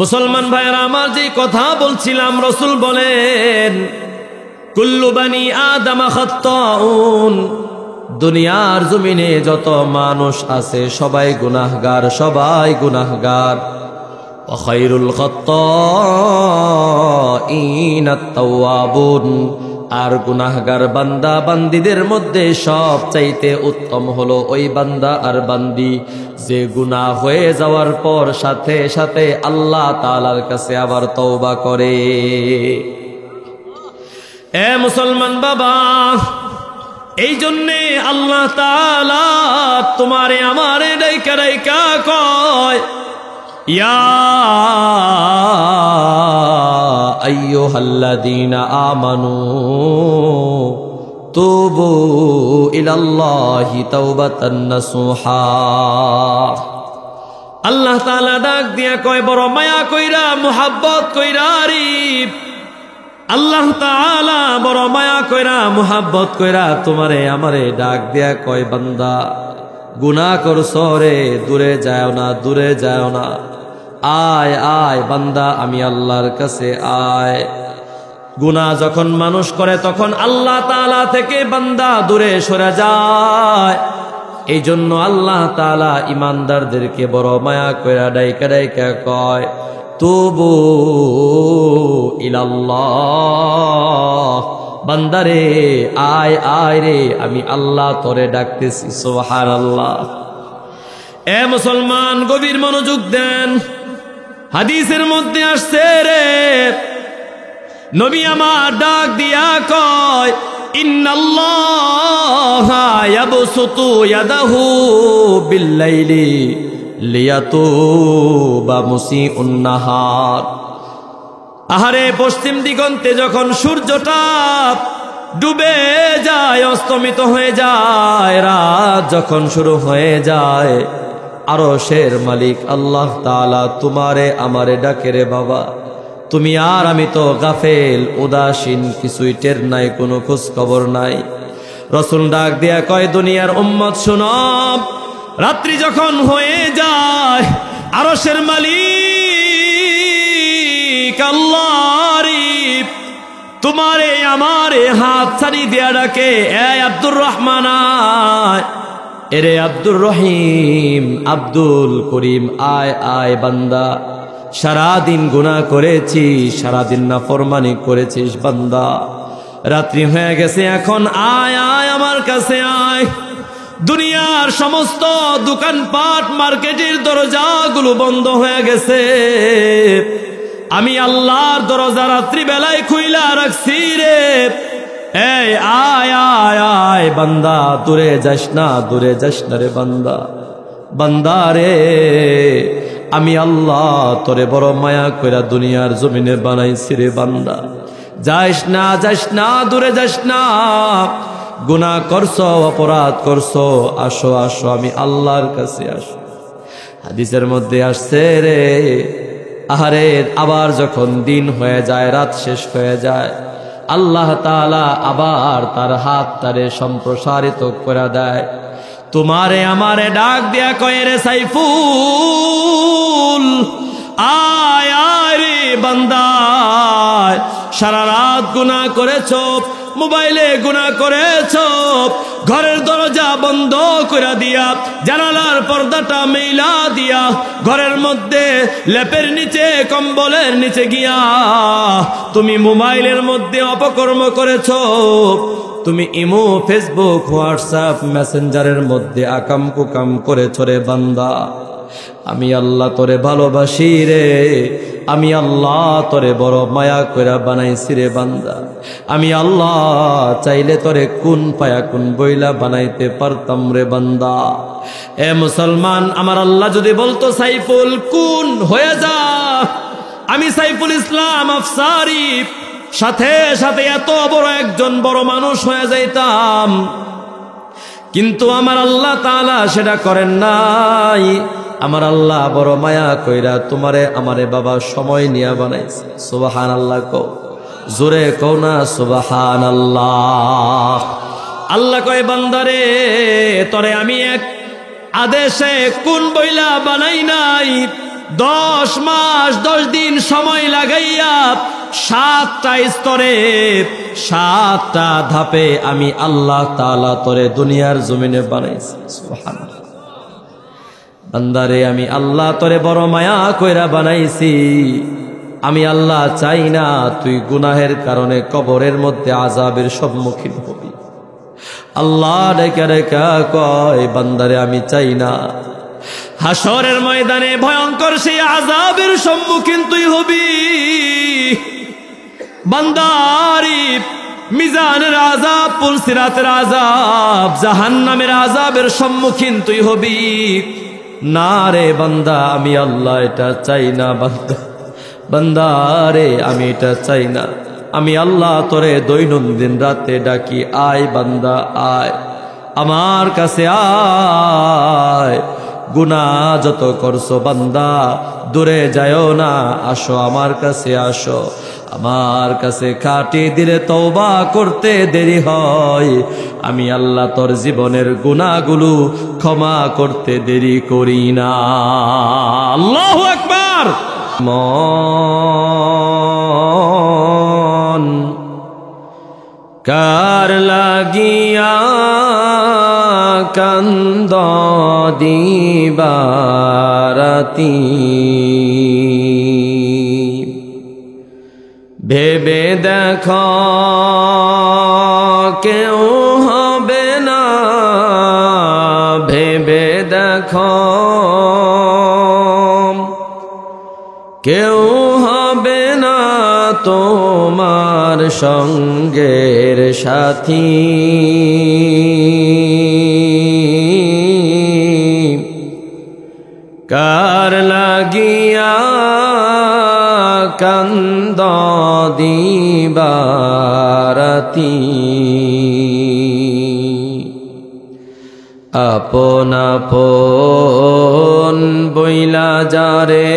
মুসলমান ভাইয়েরা আমার যে কথা বলছিলাম, রাসূল বলেন কুল্লু বানি আদম খাত্তাউন, দুনিয়ার জমিনে যত মানুষ আছে সবাই গুনাহগার, সবাই গুনাহগার। ওয়া খায়রুল খাত্তাইন আত-তাওয়াবুন, আর গুনাহগার বান্দা বান্দিদের মধ্যে সবচাইতে উত্তম হলো ওই বান্দা আর বান্দি যে গুনাহ হয়ে যাওয়ার পর সাথে সাথে আল্লাহ তাআলার কাছে আবার তওবা করে। এ মুসলমান বাবা, এই জন্যে আল্লাহ তাআলা তোমারে আমারে ডাইকা ডাইকা কয়, ইয়া আইয়ুহাল্লাযীনা আমানু তুবু ইলাল্লাহি তাওবাতান নাসুহা। আল্লাহ তাআলা ডাক দিয়া কয়, বড় মায়া কইরা মুহাব্বত কইরা আরিফ, আল্লাহ তাআলা বড় মায়া কইরা মুহাব্বত কইরা তোমারে আমারে ডাক দিয়া কয়, বান্দা গুনাহ করছো রে, দূরে যাও না, দূরে যাও না, আয় আয় বান্দা আমি আল্লাহর কাছে আয়। গুনাহ যখন মানুষ করে তখন আল্লাহ তাআলা থেকে বান্দা দূরে সরে যায়। এই জন্য আল্লাহ তাআলা ইমানদারদেরকে বড় মায়া কইরা ডাইকা ডাইকা কয়, তুবু ইলাল্লাহ, বান্দারে আয় আয় রে, আমি আল্লাহ তোরে ডাকতেছি। সুবহানাল্লাহ। এ মুসলমান গভীর মনোযোগ দেন, হাদিসের মধ্যে আসছে রে, নবী আমার ডাক দিয়া কয়, ইন্নাল্লাহা ইয়াবসুতু ইয়াদাহু বিল্লাইলি লিয়াতুবা মুসিউন নাহার। আহারে পশ্চিম দিগন্তে যখন সূর্যটা ডুবে যায়, অস্তমিত হয়ে যায়, রাত যখন শুরু হয়ে যায়, আরশের মালিক আল্লাহ তাআলা তোমারে আমারে ডাকে রে বাবা, তুমি আর আমি তো গাফেল, উদাসীন, কিছুই টের নাই, কোনো খোঁজ খবর নাই। রাসূল ডাক দিয়া কয়, দুনিয়ার উম্মত শুনো, রাত্রি যখন হয়ে যায় আরশের মালিক আল্লাহ তোমারে আমারে হাত ছাড়ি দিয়া ডাকে, এ আব্দুর রহমান আয়, এরে আব্দুর রহিম, আব্দুল করিম আয় আয় বান্দা, সারাদিন গুনাহ করেছি, সারাদিন নাফরমানি করেছিস বান্দা, রাত্রি হয়ে গেছে, এখন আয় আয় আমার কাছে আয়। দুনিয়ার সমস্ত দোকানপাট মার্কেটের দরজাগুলো বন্ধ হয়ে গেছে, আমি আল্লাহর দরজা রাত্রি বেলায় খুইলা রাখছি রে, এই আয় আয় আয় বান্দা, দূরে যাস না, দূরে যাস না রে বান্দা, বান্দা রে আমি আল্লাহ তোরে বড় মায়া কইরা দুনিয়ার জমিনে বানাইছি রে বান্দা, যাস না, যাস না, দূরে যাস না, গুনাহ করছো, অপরাধ করছো, আসো আসো আমি আল্লাহর কাছে আসো। হাদিসের মধ্যে আসছে রে, আহারে আবার যখন দিন হয়ে যায়, রাত শেষ হয়ে যায়, আল্লাহ তাআলা আবার তার হাত তারে সম্প্রসারিত করে দেয়, তোমারে আমারে ডাক দিয়া কয়, রে সাইফুল আয় আয় রে বান্দা, সারা রাত গুনাহ করেছো, মোবাইলে গুনাহ করেছো, ঘরের দরজা বন্ধ করে দিয়া, জানালার পর্দাটা মেইলা দিয়া, ঘরের মধ্যে লেপের নিচে কম্বলের নিচে গিয়া তুমি মোবাইলের মধ্যে অপকর্ম করেছো, তুমি ইমো, ফেসবুক, হোয়াটসঅ্যাপ, মেসেঞ্জারের মধ্যে আকাম কুকাম করেছো রে বান্দা, আমি আল্লাহ তোরে ভালোবাসি রে, আমি আল্লাহ তোরে বড় মায়া কইরা বানাইছি রে বান্দা, আমি আল্লাহ চাইলে তোরে কোন পায়া কোন বইলা বানাইতে পারতাম রে বান্দা। এ মুসলমান, আমার আল্লাহ যদি বলতো সাইফুল কোন হয়ে যা, আমি সাইফুল ইসলাম আফসারি সাথে সাথে এত বড় একজন বড় মানুষ হয়ে যাইতাম, কিন্তু আমার আল্লাহ তাআলা সেটা করেন নাই। আমার আল্লাহ বড় মায়া কইরা তোমারে আমারে বাবা সময় নিয়া বানাইছে। সুবহানাল্লাহ কও, জোরে কও না সুবহানাল্লাহ। আল্লাহ কয়, বান্দারে তোরে আমি এক আদেশে কোন বইলা বানাই নাই, 10 মাস 10 দিন সময় লাগাইয়া 7টা স্তরে 7টা ধাপে আমি আল্লাহ তাআলা তোরে দুনিয়ার জমিনে বানাইছি। সুবহানাল্লাহ। বান্দারে আমি আল্লাহ তোরে বড় মায়া কইরা বানাইছি। আমি আল্লাহ চাই না তুই গুনাহের কারণে কবরের মধ্যে আযাবের সম্মুখীন হবি। আল্লাহ ডেকে ডেকে কয় বান্দারে আমি চাই না হাসরের ময়দানে ভয়ঙ্কর সেই আযাবের সম্মুখীন তুই হবি। বান্দারি মিজানের আযাব, পুলসিরাতের আযাব, জাহান্নামের আযাবের সম্মুখীন তুই হবি না রে বান্দা। আমি আল্লাহ এটা চাই না বান্দা। বান্দা রে আমি এটা চাই না। আমি আল্লাহ তোরে দৈনন্দিন রাতে ডাকি, আয় বান্দা আয় আমার কাছে আয়। গুনাহ যত করছো বান্দা দূরে যায়ও না, আসো আমার কাছে আসো। আমার কাছে খাটি দিলে তওবা করতে দেরি হয়, আমি আল্লাহ তোর জীবনের গুনাহগুলো ক্ষমা করতে দেরি করি না। আল্লাহু আকবার। মন কার লাগিয়া কান্দ দিবারাতি, ভেবে দেখো কেউ হবে না, ভেবে দেখো কেউ হবে না তোমার সঙ্গের সাথী। কার লাগিয়া কান্দ দিবারাতি, আপন আপন বইলা যারে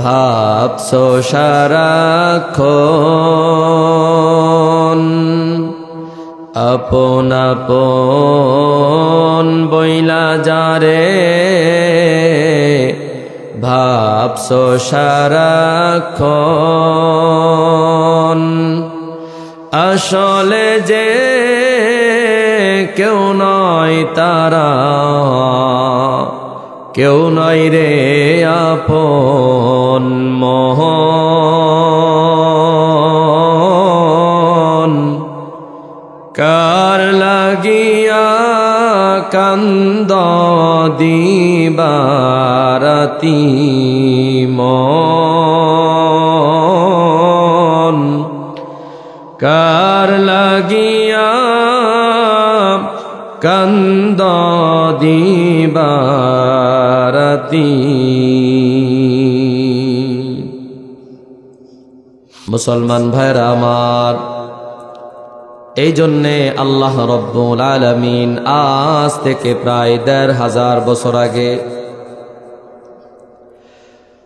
ভাবছো সারাক্ষণ, আপন আপন বইলা যারে ভাবছো সারাক্ষণ, আসলে যে কেউ নয় তারা, কেউ নয় রে আপন মহন। কার লাগিয়া কান্দ দিবারাতি মন, কার লাগিয়া কান্দ দিবারাতি। মুসলমান ভাইরা আমার, এই জন্যে আল্লাহ রব্বুল আলামিন আজ থেকে প্রায় ১৫০০ বছর আগে,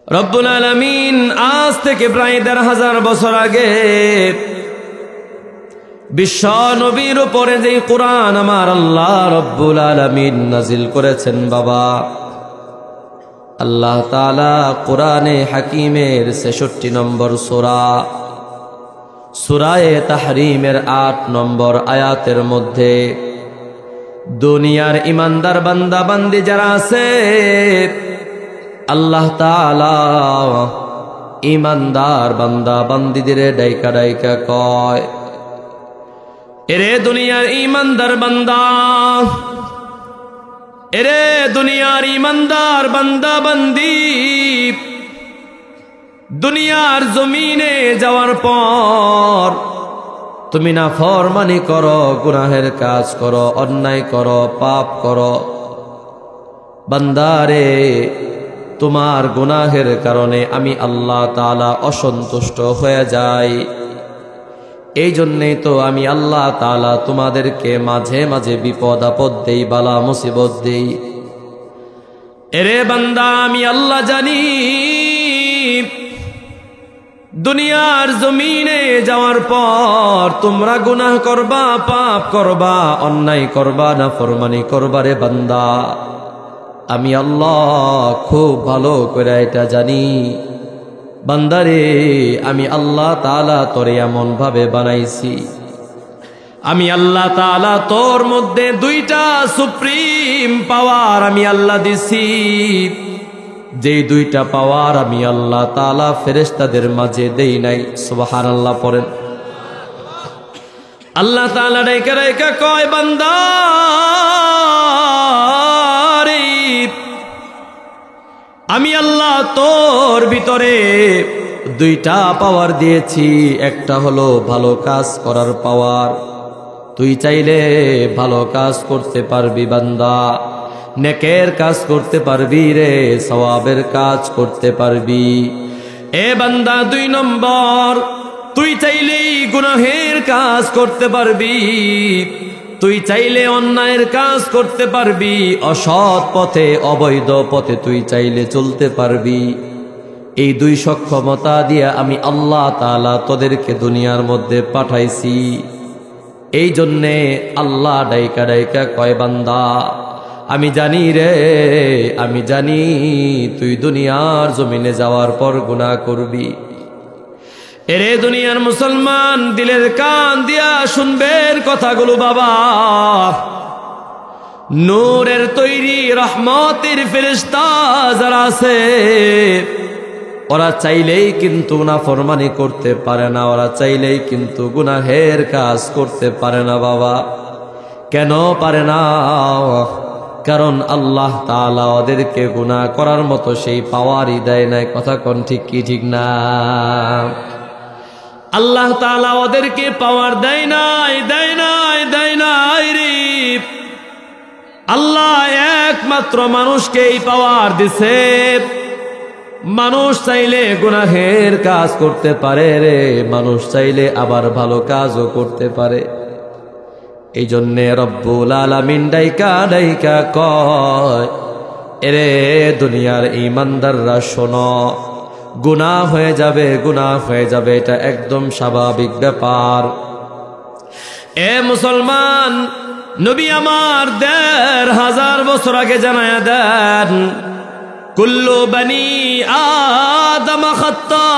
রব্বুল আলামিন আজ থেকে প্রায় ১৫০০ বছর আগে বিশ্ব নবীর উপরে যে কোরআন আমার আল্লাহ রব্বুল আলামিন নাজিল করেছেন বাবা, আল্লাহ তাআলা কোরআনে হাকিমের ৬৬ নম্বর সূরা, সূরায়ে তাহরিমের ৮ নম্বর আয়াতের মধ্যে দুনিয়ার ইমানদার বান্দা বান্দি যারা আছে, আল্লাহ তাআলা ইমানদার বান্দা বান্দিদের ডাইকা ডাইকা কয়, এরে দুনিয়ার ইমানদার বান্দা, এরে দুনিয়ার ইমানদার বান্দা বান্দি, দুনিয়ার জমিনে যাওয়ার পর তুমি নাফরমানি করো, গুনাহের কাজ করো, অন্যায় করো, পাপ করো, বান্দারে তোমার গুনাহের কারণে আমি আল্লাহ তাআলা অসন্তুষ্ট হয়ে যাই। এই জন্যই তো আমি আল্লাহ তাআলা তোমাদেরকে মাঝে মাঝে বিপদ আপদ দেই, বালা মুসিবত দেই। এরে বান্দা আমি আল্লাহ জানি দুনিয়ার জমিনে যাওয়ার পর তোমরা গুনাহ করবা, পাপ করবা, অন্যায় করবা, নাফরমানি করবা রে বান্দা। আমি আল্লাহ খুব ভালো করে এটা জানি। বান্দারে, আমি আল্লাহ তাআলা তোরে এমন ভাবে বানাইছি, আমি আল্লাহ তাআলা তোর মধ্যে দুইটা সুপ্রিম পাওয়ার আমি আল্লাহ দিছি। যে দুইটা পাওয়ার আমি আল্লাহ তাআলা ফেরেশতাদের মাঝে দেই নাই। সুবহানাল্লাহ পড়েন। আল্লাহ তাআলা ডাইকা ডাইকা কয়, বান্দা রে, আমি আল্লাহ তোর ভিতরে দুইটা পাওয়ার দিয়েছি। একটা হলো ভালো কাজ করার পাওয়ার, তুই চাইলে ভালো কাজ করতে পারবি বান্দা, নেকের কাজ করতে পারবি রে, সওয়াবের কাজ করতে পারবি। এ বান্দা, 2 নম্বর, তুই চাইলেই গুনাহের কাজ করতে পারবি, তুই চাইলে অন্যায়ের কাজ করতে পারবি, অসৎ পথে অবৈধ পথে তুই চাইলে চলতে পারবি। এই 2 সক্ষমতা দিয়ে আমি আল্লাহ তাআলা তোদেরকে দুনিয়ার মধ্যে পাঠাইছি। এই জন্যে আল্লাহ ডাইকা ডাইকা কয়, বান্দা আমি জানি রে, আমি জানি তুই দুনিয়ার জমিনে যাওয়ার পর গুনাহ করবি। এরে দুনিয়ার মুসলমান, দিলের কান দিয়া শুনবেন কথাগুলো বাবা। নূরের তৈরি রহমতের ফেরেশতা যারা আছে, ওরা চাইলেই কিন্তু নাফরমানি করতে পারে না, ওরা চাইলেই কিন্তু গুনাহের কাজ করতে পারে না বাবা। কেন পারে না? কারণ আল্লাহ তাআলা ওদেরকে গুনাহ করার মতো সেই পাওয়ারই দেয় নাই। কথা কোন ঠিক কি ঠিক না? আল্লাহ তাআলা ওদেরকে পাওয়ার দেয় নাই, দেয় নাই, দেয় নাই রে। আল্লাহ একমাত্র মানুষকে এই পাওয়ার দিছে। মানুষ চাইলে গুনাহের কাজ করতে পারে রে, মানুষ চাইলে আবার ভালো কাজও করতে পারে। এই জন্যে রব্বুল আলামিন ডাইকা ডাইকা কয়, এরে দুনিয়ার ঈমানদাররা শোনো, গুনাহ হয়ে যাবে, গুনাহ হয়ে যাবে, এটা একদম স্বাভাবিক ব্যাপার। এ মুসলমান, নবী আমার ১৫০০ বছর আগে জানায়া দেন, কুল্লু বনি আদম খাত্তাউন,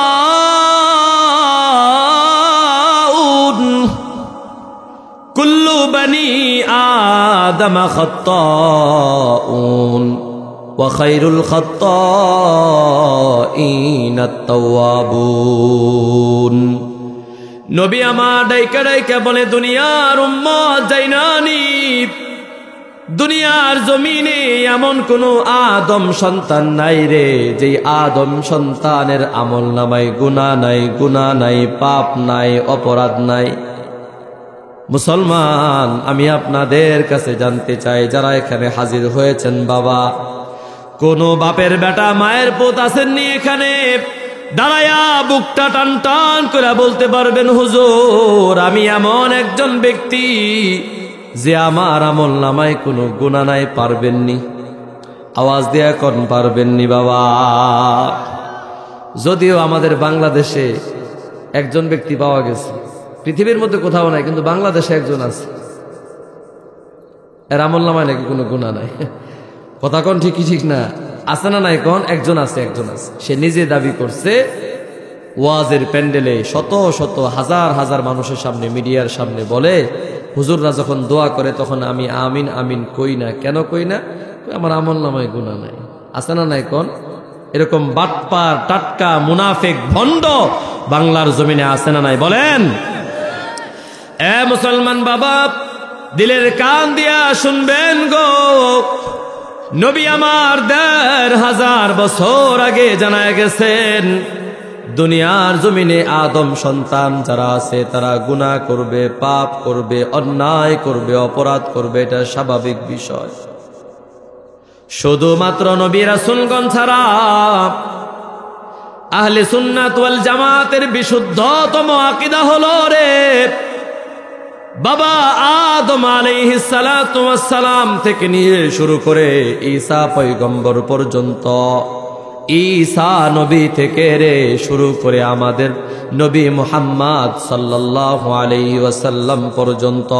কুল্লু বনি আদম খাত্তাউন ওয়া খায়রুল খাত্তাইনা আত-তাওয়াবুন। নবী আমার ডাইকা ডাইকা বলে, দুনিয়ার উম্মত জাইনানি, দুনিয়ার জমিনে এমন কোন আদম সন্তান নাই রে, যে আদম সন্তানের আমল নামায় গুনাহ নাই, গুনাহ নাই, পাপ নাই, অপরাধ নাই। মুসলমান, আমি আপনাদের কাছে জানতে চাই, যারা এখানে হাজির হয়েছেন বাবা, কোন বাপের বেটা মায়ের পুত আসেননি এখানে? দাঁড়ায়া বুকটা টান টান করে বলতে পারবেন, হুজুর আমি এমন একজন ব্যক্তি যে আমার আমল নামায় কোনো গুনাহ নাই, পারবেননি? আওয়াজ দেয়া কোন পারবেননি বাবা? যদিও আমাদের বাংলাদেশে একজন ব্যক্তি পাওয়া গেছে, পৃথিবীর মধ্যে কোথাও নাই, কিন্তু বাংলাদেশে একজন আছে, এর আমল নামায় নাকি কোনো গুনাহ নাই। কথা কোন ঠিক কি ঠিক না? আছে না নাই কোন? একজন আছে, একজন আছে। সে নিজে দাবি করছে, ওয়াজের প্যান্ডেলে শত শত হাজার হাজার মানুষের সামনে, মিডিয়ার সামনে বলে, হুজুররা যখন দোয়া করে তখন আমি আমিন আমিন কই না। কেন কই না? আমার আমল নামায় গুনাহ নাই। আছে না নাই কোন? এরকম বাটপার, টাটকা, মুনাফিক, ভণ্ড বাংলার জমিনে আছে না নাই বলেন? এ মুসলমান বাবা, দিলের কান দিয়া শুনবেন গো, নবী আমার ১৫০০ বছর আগে জানায় গেছেন, দুনিয়ার জমিনে আদম সন্তান যারা আছে তারা গুনাহ করবে, পাপ করবে, অন্যায় করবে, অপরাধ করবে, এটা স্বাভাবিক বিষয়। শুধুমাত্র নবী রাসূলগণ ছাড়া আহলে সুন্নাত ওয়াল জামাতের বিশুদ্ধতম আকীদা হলো রে বাবা, আদম আলাইহিস সালাতু ওয়াস সালাম থেকে নিয়ে শুরু করে ঈসা পয়গম্বর পর্যন্ত, ঈসা নবী থেকে রে শুরু করে আমাদের নবী মুহাম্মদ সাল্লাল্লাহু আলাইহি ওয়াসাল্লাম পর্যন্ত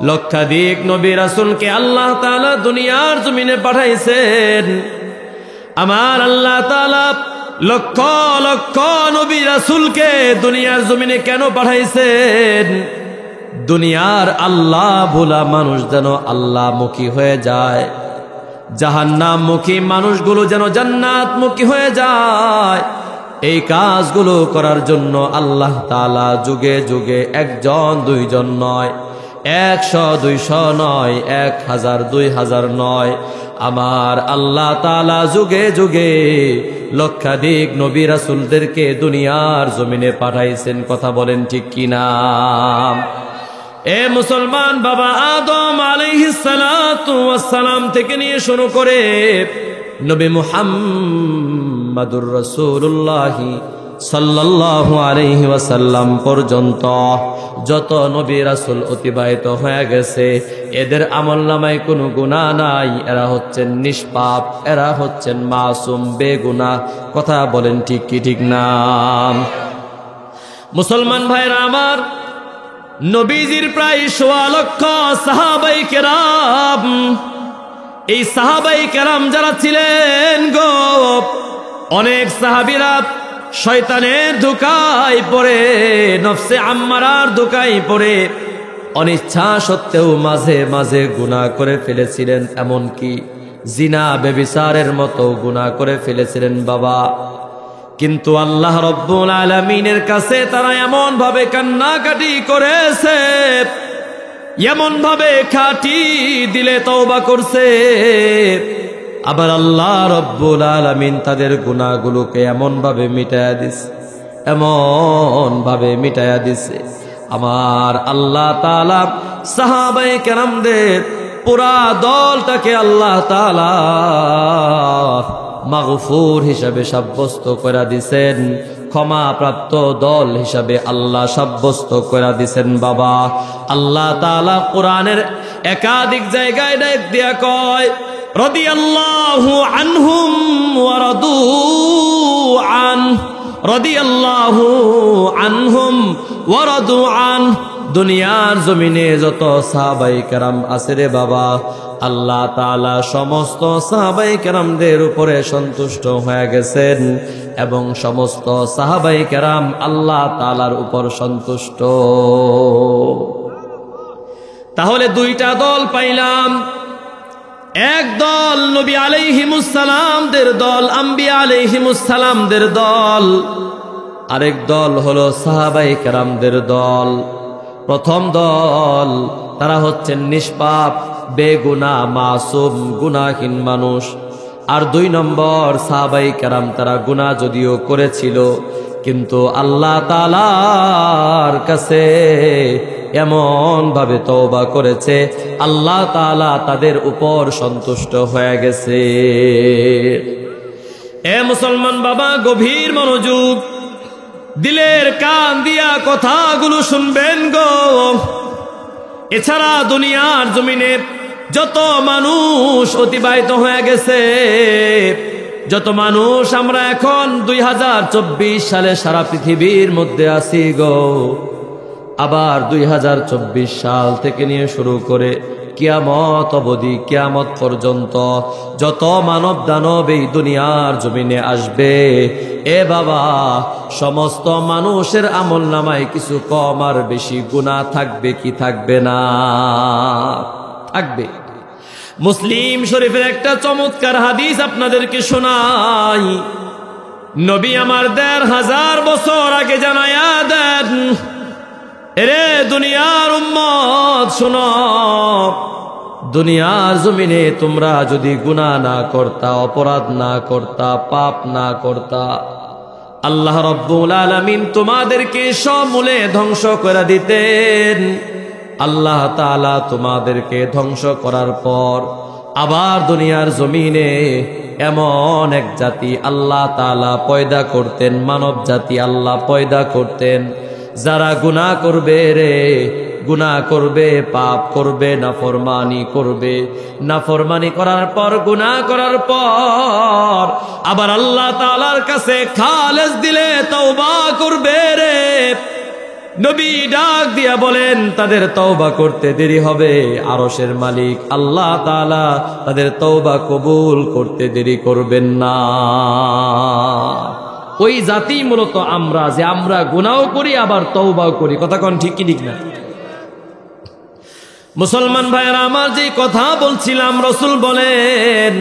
লক্ষাধিক নবী রাসূলকে আল্লাহ তাআলা দুনিয়ার জমিনে পাঠাইছেন। আমার আল্লাহ তাআলা লক্ষ লক্ষ নবী রাসূলকে দুনিয়ার জমিনে কেন পাঠাইছেন? দুনিয়ার আল্লাহ ভোলা মানুষ যেন আল্লাহমুখী হয়ে যায়, জাহান্নামমুখী মানুষগুলো যেন জান্নাতমুখী হয়ে যায়। এই কাজগুলো করার জন্য আল্লাহ তাআলা যুগে যুগে একজন দুইজন নয়, 100 200 নয়, 1000 2000 নয়, আমার আল্লাহ তাআলা যুগে যুগে লক্ষাধিক নবী রাসূলদেরকে দুনিয়ার জমিনে পাঠাইছেন। কথা বলেন ঠিক কিনা? এ মুসলমান, বাবা আদম আলাইহিস সালাতু ওয়াস সালাম থেকে নিয়ে শুরু করে নবী মুহাম্মাদুর রাসূলুল্লাহ সাল্লাল্লাহু আলাইহি ওয়াসাল্লাম পর্যন্ত যত নবী রাসূল অতিবাহিত হয়ে গেছে, এদের আমলনামায় কোনো গুনাহ নাই। এরা হচ্ছেন নিষ্পাপ, এরা হচ্ছেন মাসুম, বেগুনাহ। কথা বলেন ঠিক কি ঠিক না? মুসলমান ভাইরা আমার, নবীজির প্রায় 1.25 লক্ষ সাহাবায়ে কেরাম, এই সাহাবায়ে কেরাম যারা ছিলেন গো, অনেক সাহাবীরা শয়তানের ধোঁকায় পড়ে, নফসে আম্মারার ধোঁকায় পড়ে অনিচ্ছা সত্ত্বেও মাঝে মাঝে গুনাহ করে ফেলেছিলেন, এমনকি জিনা ব্যভিচারের মতো গুনাহ করে ফেলেছিলেন বাবা। কিন্তু আল্লাহ রব্বুল আলামিনের কাছে তারা এমন ভাবে কান্নাকাটি করেছে, এমন ভাবে খাঁটি দিলে তওবা করছে, আবার আল্লাহ রব্বুল আলামিন তাদের গুনাহগুলোকে এমন ভাবে মিটায়া দিছে, এমন ভাবে মিটায়া দিছে। আমার আল্লাহ তাআলা সাহাবায়ে কেরামদের পুরা দলটাকে আল্লাহ তাআলা মাগফুর হিসাবে সাব্যস্ত করে দিছেন, ক্ষমা প্রাপ্ত দল হিসাবে আল্লাহ সাব্যস্ত করে দিছেন বাবা। আল্লাহ তাআলা কোরআনের একাধিক জায়গায় ডাক দিয়া কয়, রাদিয়াল্লাহু আনহুম ওয়া রাদু আন, রাদিয়াল্লাহু আনহুম ওয়া রাদু আন। দুনিয়ার জমিনে যত সাহাবায়ে কেরাম আছে রে বাবা, আল্লাহ তাআলা সমস্ত সাহাবায়ে কেরামদের উপরে সন্তুষ্ট হয়ে গেছেন এবং সমস্ত সাহাবায়ে কেরাম আল্লাহ তাআলার উপর সন্তুষ্ট। তাহলে দুইটা দল পাইলাম, এক দল নবী আলাইহিমুস সালামদের দল, আম্বিয়া আলাইহিমুস সালামদের দল, আরেক দল হলো সাহাবায়ে কেরামদের দল। প্রথম দল তারা হচ্ছেন নিষ্পাপ, বেগুনাহ, মাসুম, গুনাহহীন মানুষ। আর 2 নম্বর সাহাবায়ে কেরাম, তারা গুনাহ যদিও করেছিল কিন্তু আল্লাহ তাআলার কাছে এমন ভাবে তওবা করেছে, আল্লাহ তাআলা তাদের উপর সন্তুষ্ট হয়ে গেছে। এ মুসলমান বাবা, গভীর মনোযোগ, দিলের কান দিয়া কথাগুলো শুনবেন গো। এছাড়া দুনিয়ার জমিনে যত মানুষ অতিবাহিত হয়ে গেছে, যত মানুষ আমরা এখন 2024 সালে সারা পৃথিবীর মধ্যে আছি গো, আবার 2024 সাল থেকে নিয়ে শুরু করে কিয়ামত অবধি, কিয়ামত পর্যন্ত যত মানব দানব এই দুনিয়ার জমিনে আসবে, এ বাবা, সমস্ত মানুষের আমলনামায় কিছু কম আর বেশি গুনাহ থাকবে কি থাকবে না? থাকবে। মুসলিম শরীফের একটা চমৎকার হাদিস আপনাদেরকে শোনাই। নবী আমার 1500 বছর আগে জানায়া দেন, এরে দুনিয়ার উম্মত শোনো, দুনিয়ার জমিনে তোমরা যদি গুনাহ না করতা, অপরাধ না করতা, পাপ না করতা, আল্লাহ রব্বুল আলামিন তোমাদেরকে সমূলে ধ্বংস করে দিতেন। আল্লাহ তাআলা তোমাদেরকে ধ্বংস করার পর আবার দুনিয়ার জমিনে এমন এক জাতি আল্লাহ তাআলা পয়দা করতেন, মানব জাতি আল্লাহ পয়দা করতেন, যারা গুনাহ করবে রে, গুনাহ করবে, পাপ করবে, নাফরমানি করবে, নাফরমানি করার পর, গুনাহ করার পর আবার আল্লাহ তাআলার কাছে খালেস দিলে তওবা করবে রে, নবী ডাক দিয়া বলেন তাদের তওবা করতে দেরি হবে, আরশের মালিক আল্লাহ তাআলা তাদের তওবা কবুল করতে দেরি করবেন না। ওই জাতি মূলত আমরা, যে আমরা গুনাহও করি আবার তওবাও করি। কথা কোন ঠিক কি ঠিক না? মুসলমান ভাইয়েরা আমার, যে কথা বলছিলাম, রাসূল বলেন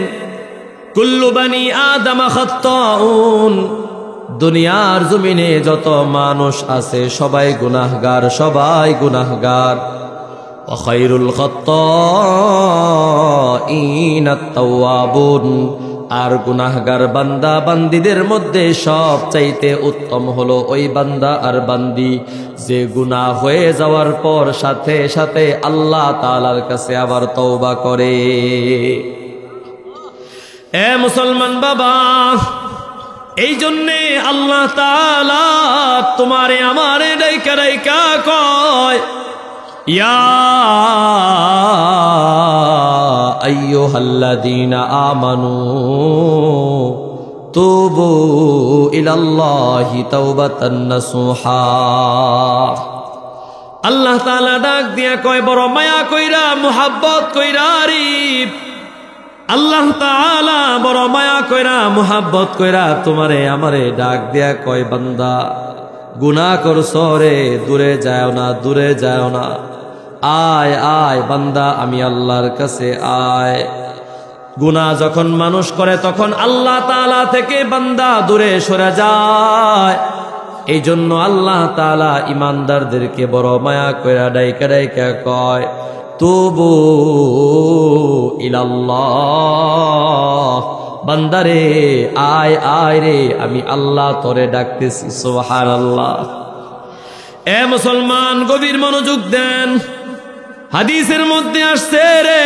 কুল্লু বানি আদম খাত্তাউন, দুনিয়ার জমিনে যত মানুষ আছে সবাই গুনাহগার, সবাই গুনাহগার। ওয়া খায়রুল খাত্তাইন আত-তাওয়াবুন, আর গুনাহগার বান্দা বান্দীদের মধ্যে সব চাইতে উত্তম হলো ওই বান্দা আর বান্দি যে গুনাহ হয়ে যাওয়ার পর সাথে সাথে আল্লাহ তাআলার কাছে আবার তওবা করে। এ মুসলমান বাবা, এই জন্যে আল্লাহ তাআলা তোমারে আমারে ডাইকা ডাইকা কয়, ইয়া আইয়ুহাল্লাযীনা আমানু তুবু ইলাল্লাহি তাওবাতান নাসুহা। আল্লাহ তাআলা ডাক দিয়া কয়, বড় মায়া কইরা মুহাব্বত কইরা আরিফ, আল্লাহ তাআলা বড় মায়া কইরা মুহাব্বত কইরা তোমারে আমারে ডাক দিয়া কয়, বান্দা গুনাহ করছো রে, দূরে যাও না, দূরে যাও না, আয় আয় বান্দা আমি আল্লাহর কাছে আয়। গুনাহ যখন মানুষ করে তখন আল্লাহ তাআলা থেকে বান্দা দূরে সরে যায়। এই জন্য আল্লাহ তাআলা ইমানদারদেরকে বড় মায়া কইরা ডাইকা ডাইকা কয়, তুবু ইলাল্লাহ, বান্দারে আয় আয় রে, আমি আল্লাহ তোরে ডাকতেছি। সুবহানাল্লাহ। এ মুসলমান, গভীর মনোযোগ দেন। হাদিসের মধ্যে আসছে রে,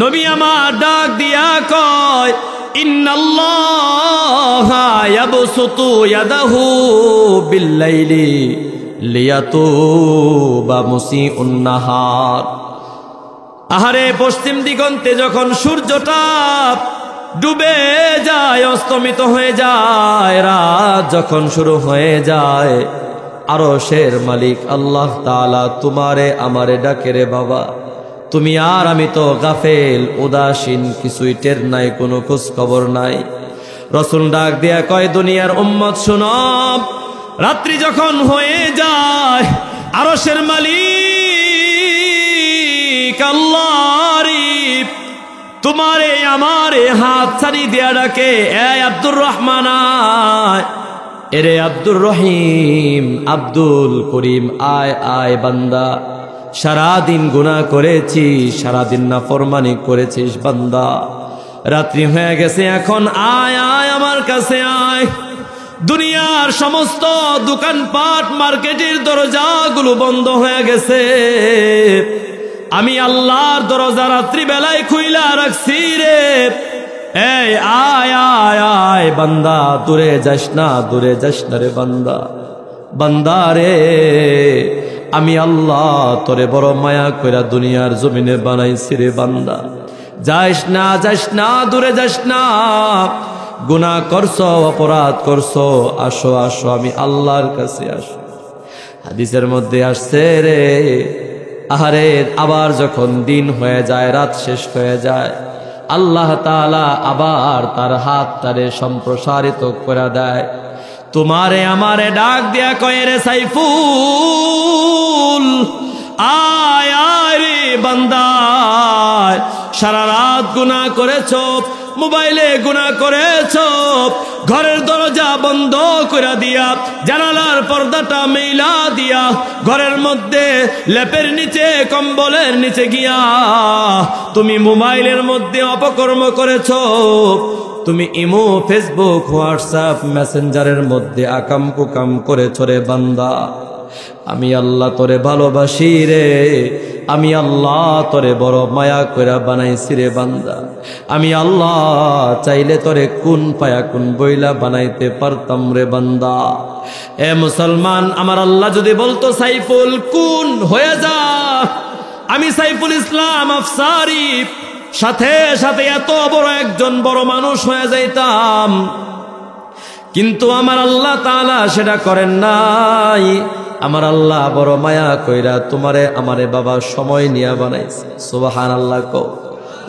নবী আমার ডাক দিয়া কয়, ইন্নাল্লাহা ইয়াবসুতু ইয়াদাহু বিল্লাইলি লিয়াতুবা মুসিউন নাহার। আহারে, পশ্চিম দিগন্তে যখন সূর্যটা ডুবে যায়, অস্তমিত হয়ে যায়, রাত যখন শুরু হয়ে যায়, আরশের মালিক আল্লাহ তাআলা তোমারে আমারে ডাকে রে বাবা, তুমি আর আমি তো গাফেল, উদাসীন, কিছুই টের নাই, কোনো খোঁজ খবর নাই। রাসূল ডাক দিয়া কয়, দুনিয়ার উম্মত শুনো, রাত্রি যখন হয়ে যায় আরশের মালিক আল্লাহ তোমারে আমারে হাত ছাড়ি দিয়া ডাকে, এ আব্দুর রহমান আয়, এরে আব্দুর রহিম, আব্দুল করিম, আয় আয় বান্দা, সারাদিন গুনাহ করেছিস, সারাদিন নাফরমানি করেছিস বান্দা, রাত্রি হয়ে গেছে, এখন আয় আয় আমার কাছে আয়। দুনিয়ার সমস্ত দোকানপাট, মার্কেটের দরজাগুলো বন্ধ হয়ে গেছে, আমি আল্লাহর দরজা রাত্রি বেলায় খুইলা রাখছি রে, এই আয় আয় আয় বান্দা, দূরে যাস না, দূরে যাস না রে বান্দা, বান্দা রে আমি আল্লাহ তোরে বড় মায়া কইরা দুনিয়ার জমিনে বানাইছি রে বান্দা, যাস না, যাস না, দূরে যাস না, গুনাহ করছো, অপরাধ করছো, আসো আসো আমি আল্লাহর কাছে আসো। হাদিসের মধ্যে আসছে রে, আহারে আবার যখন দিন হয়ে যায়, রাত শেষ হয়ে যায়, আল্লাহ তাআলা আবার তার হাত তারে সম্প্রসারিত করে দেয়, তোমারে আমারে ডাক দিয়া কয়, রে সাইফুল আয় আয় রে বান্দা, সারা রাত গুনাহ করেছো, মোবাইলে গুনাহ করেছো, ঘরের দরজা বন্ধ করে দিয়া, জানালার পর্দাটা মেইলা দিয়া, ঘরের মধ্যে লেপের নিচে, কম্বলের নিচে গিয়া তুমি মোবাইলের মধ্যে অপকর্ম করেছো, তুমি ইমো, ফেসবুক, হোয়াটসঅ্যাপ, মেসেঞ্জারের মধ্যে আকাম কুকাম করেছো রে বান্দা, আমি আল্লাহ তোরে ভালোবাসি রে, আমি আল্লাহ তোরে বড় মায়া কইরা বানাইছি রে বান্দা, আমি আল্লাহ চাইলে তোরে কোন পায়া কোন বইলা বানাইতে পারতাম রে বান্দা। এ মুসলমান, আমার আল্লাহ যদি বলতো সাইফুল কোন হয়ে যা, আমি সাইফুল ইসলাম আফসারি সাথে সাথে এত বড় একজন বড় মানুষ হয়ে যাইতাম। কিন্তু আমার আল্লাহ তাআলা সেটা করেন নাই। আমার আল্লাহ বড় মায়া কইরা তোমারে আমারে বাবা সময় নিয়া বানাইছে। সুবহানাল্লাহ কও,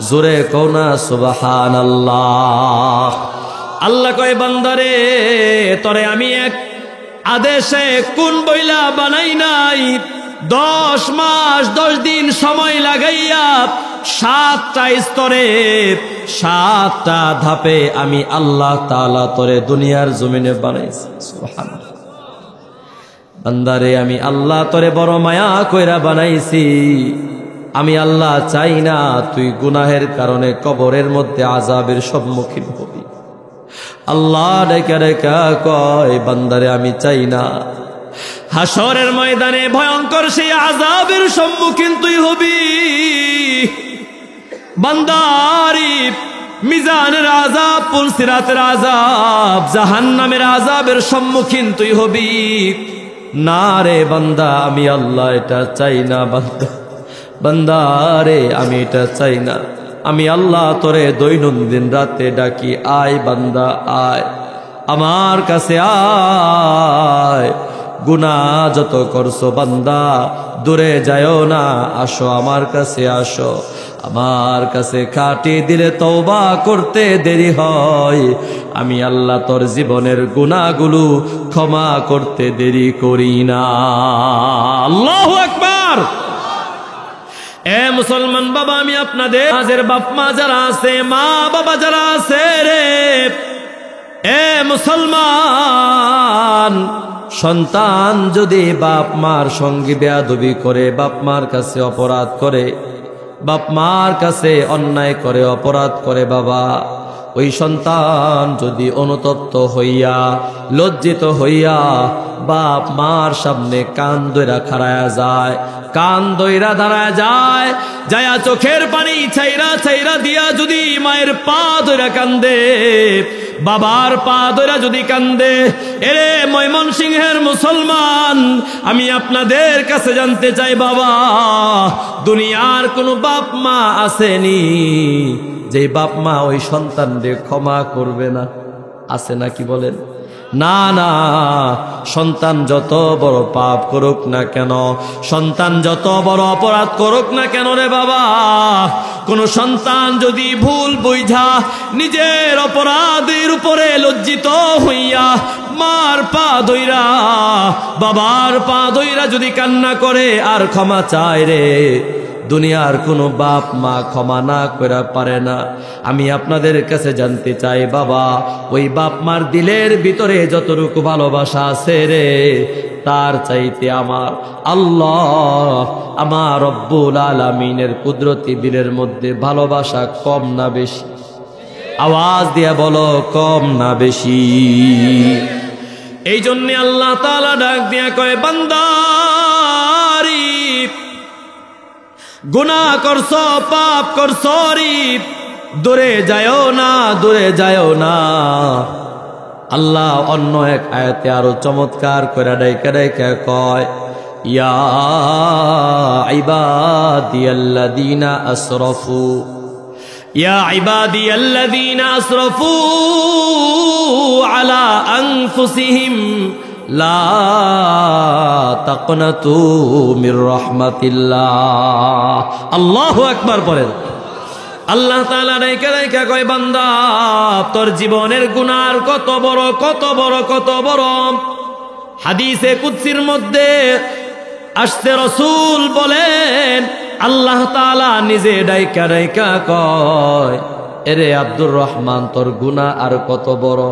জোরে কও না সুবহানাল্লাহ। আল্লাহ কয় বান্দারে তরে আমি এক আদেশে কোন বইলা বানাই নাই, 10 মাস 10 দিন সময় লাগাইয়া 7টা স্তরে 7টা ধাপে আমি আল্লাহ তাআলা তোরে দুনিয়ার জমিনে বানাইছি। সুবহানাল্লাহ। বান্দারে আমি আল্লাহ তোরে বড় মায়া কইরা বানাইছি। আমি আল্লাহ চাই না তুই গুনাহের কারণে কবরের মধ্যে আযাবের সম্মুখীন হবি। আল্লাহ ডেকে ডেকে কয় বান্দারে আমি চাই না হাসরের ময়দানে ভয়ঙ্কর সেই আযাবের সম্মুখীন তুই হবি। বান্দারি মিজানের আযাব, পুলসিরাতের আযাব, জাহান্নামের আযাবের সম্মুখীন তুই হবি। না রে বান্দা আমি আল্লাহ এটা চাই না। বান্দা রে আমি এটা চাই না। আমি আল্লাহ তোরে দৈনন্দিন রাতে ডাকি, আয় বান্দা আয় আমার কাছে আয়। গুনাহ যত করছো বান্দা দূরে যায়ও না, আসো আমার কাছে আসো। আমার কাছে খাটি দিলে তওবা করতে দেরি হয়, আমি আল্লাহ তোর জীবনের গুনাহগুলো ক্ষমা করতে দেরি করি না। আল্লাহু আকবার। এ মুসলমান বাবা, আমি আপনাদের আজের বাপ মা যারা আছে, মা বাবা যারা আছে রে, এ মুসলমান, সন্তান যদি বাপ মার সঙ্গে বেয়াদবি করে, বাপ মার কাছে অপরাধ করে, বাপ মার কাছে অন্যায় করে, অপরাধ করে, বাবা ওই সন্তান যদি অনুতপ্ত হইয়া লজ্জিত হইয়া বাপ মার সামনে কান দইরা খাড়ায়া যায়, কান দইরা দাঁড়ায় যায়, যায়া চোখের পানি ছাইরা ছাইরা দিয়া যদি মায়ের পা দইরা কান্দে, বাবার পা দইরা যদি কান্দে, এরে ময়মনসিংহের মুসলমান, আমি আপনাদের কাছে জানতে চাই বাবা, দুনিয়ার কোনো বাপ মা আসেনি যে বাপ মা ওই সন্তানদের ক্ষমা করবে না? আছে না কি বলেন? না না, সন্তান যত বড় পাপ করুক না কেন, সন্তান যত বড় অপরাধ করুক না কেন রে বাবা, কোন সন্তান যদি ভুল বুঝা নিজের অপরাধের উপরে লজ্জিত হইয়া মার পা ধইরা বাবার পা ধইরা যদি কান্না করে আর ক্ষমা চায় রে, দুনিয়ার কোনো বাপ মা ক্ষমা না করে পারে না। আমি আপনাদের কাছে জানতে চাই বাবা, ওই বাপ মার দিলের ভিতরে যতটুকু ভালোবাসা আছে রে, তার চাইতে আমার আল্লাহ, আমার রব্বুল আলামিনের কুদরতি দিলের মধ্যে ভালোবাসা কম না বেশি? আওয়াজ দিয়া বলো, কম না বেশি? এই জন্য আল্লাহ তাআলা ডাক দিয়া কয়, বান্দারি গুনাহ করছো, পাপ করছো রে, দূরে যায়ও না, দূরে যায়ও না। আল্লাহ অন্য এক আয়াতে আরো চমৎকার করে ডাইকা ডাইকা কয়, ইয়া ইবাদিয়াল্লাযীনা আসরাফু, ইয়া ইবাদিয়াল্লাযীনা আসরাফু আলা আনফুসিহিম লা তাকনাতু মির রাহমাতিল্লাহ। আল্লাহু আকবার পড়েন। আল্লাহ তাআলা ডাইকা ডাইকা কয়, বান্দা তোর জীবনের গুনার কত বড়, কত বড়, কত বড়। হাদিসে কুদসির মধ্যে আসছে, রাসূল বলেন, আল্লাহ তাআলা নিজে ডাইকা ডাইকা কয়, এরে আব্দুর রহমান, তোর গুনাহ আর কত বড়।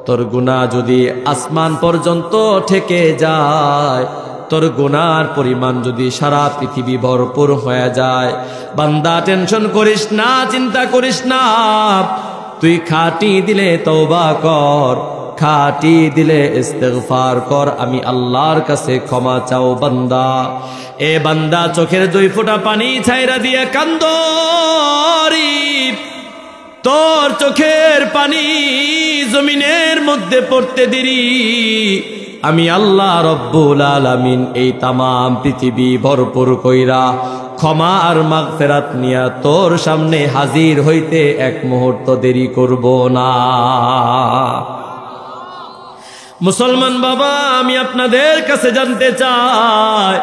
তোর গুনাহ যদি আসমান পর্যন্ত ঠেকে যায়, তোর গুনার পরিমাণ যদি সারা পৃথিবী ভরপুর হয়ে যায়, বান্দা টেনশন করিস না, চিন্তা করিস না, তুই খাঁটি দিলে তওবা কর, খাঁটি দিলে ইস্তেগফার কর, আমি আল্লাহর কাছে ক্ষমা চাও। বান্দা, এ বান্দা, চোখের 2 ফোঁটা পানি ছাইরা দিয়ে কান্দরি, তোর চোখের পানি জমিনের মধ্যে পড়তে দেরি, আমি আল্লাহ রব্বুল আলামিন এই তামাম পৃথিবী ভরপুর কইরা ক্ষমা আর মাগফিরাত নিয়া তোর সামনে হাজির হইতে এক মুহূর্ত দেরি করব না। মুসলমান বাবা, আমি আপনাদের কাছে জানতে চাই,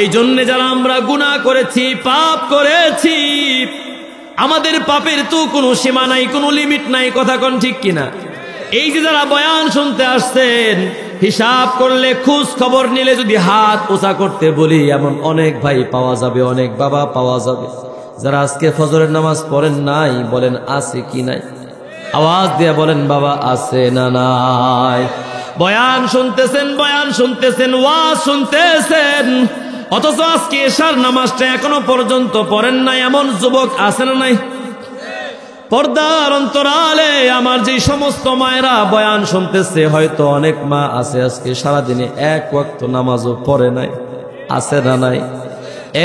এই জন্য যারা আমরা গুনাহ করেছি, পাপ করেছি, আমাদের পাপের তো কোনো সীমা নাই, কোনো লিমিট নাই, কথা কোন ঠিক কিনা? এই যে যারা বয়ান শুনতে আসছেন, হিসাব করলে, খোঁজ খবর নিলে, যদি হাত ওচা করতে বলি, এমন অনেক ভাই পাওয়া যাবে, অনেক বাবা পাওয়া যাবে যারা আজকে ফজরের নামাজ পড়েন নাই। বলেন আছে কি নাই? আওয়াজ দিয়ে বলেন বাবা, আছে না নাই? বয়ান শুনতেছেন, বয়ান শুনতেছেন, ওয়াজ শুনতেছেন, অথচ আজকে এশার নামাজটা এখনো পর্যন্ত পড়েন নাই, এমন যুবক আছে না নাই? পর্দার অন্তরালে আমার যে সমস্ত মায়েরা বয়ান শুনতেছে, হয়তো অনেক মা আছে আজকে সারাদিনে এক ওয়াক্ত নামাজও পড়ে নাই, আছে না নাই?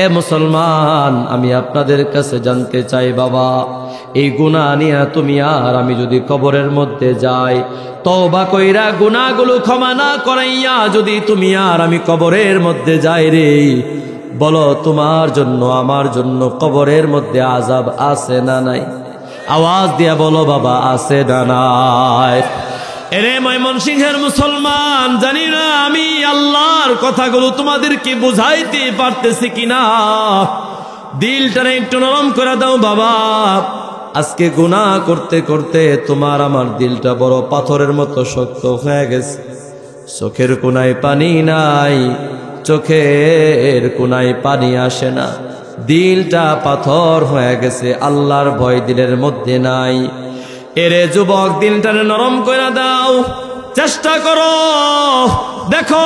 এ মুসলমান, আমি আপনাদের কাছে জানতে চাই বাবা, এই গুনাহ নিয়ে তুমি আর আমি যদি কবরের মধ্যে যাই, তওবা কইরা গুনাহগুলো ক্ষমা না করাইয়া যদি তুমি আর আমি কবরের মধ্যে যাই রে, বলো তোমার জন্য আমার জন্য কবরের মধ্যে আযাব আছে না নাই? আওয়াজ দিয়া বলো বাবা, আছে না নাই? এরে ময়মনসিংহের মুসলমান, জানি না আমি আল্লাহর কথাগুলো তোমাদেরকে বুঝাইতে পারতেছি কিনা। দিলটারে একটু নরম করে দাও বাবা। আজকে গুনাহ করতে করতে তোমার আমার দিলটা বড় পাথরের মতো শক্ত হয়ে গেছে। চোখের কোনায় পানি নাই, চোখের কোনায় পানি আসে না, দিলটা পাথর হয়ে গেছে, আল্লাহর ভয় দিলের মধ্যে নাই। এরে যুবক, দিলটারে নরম করে দাও, চেষ্টা করো, দেখো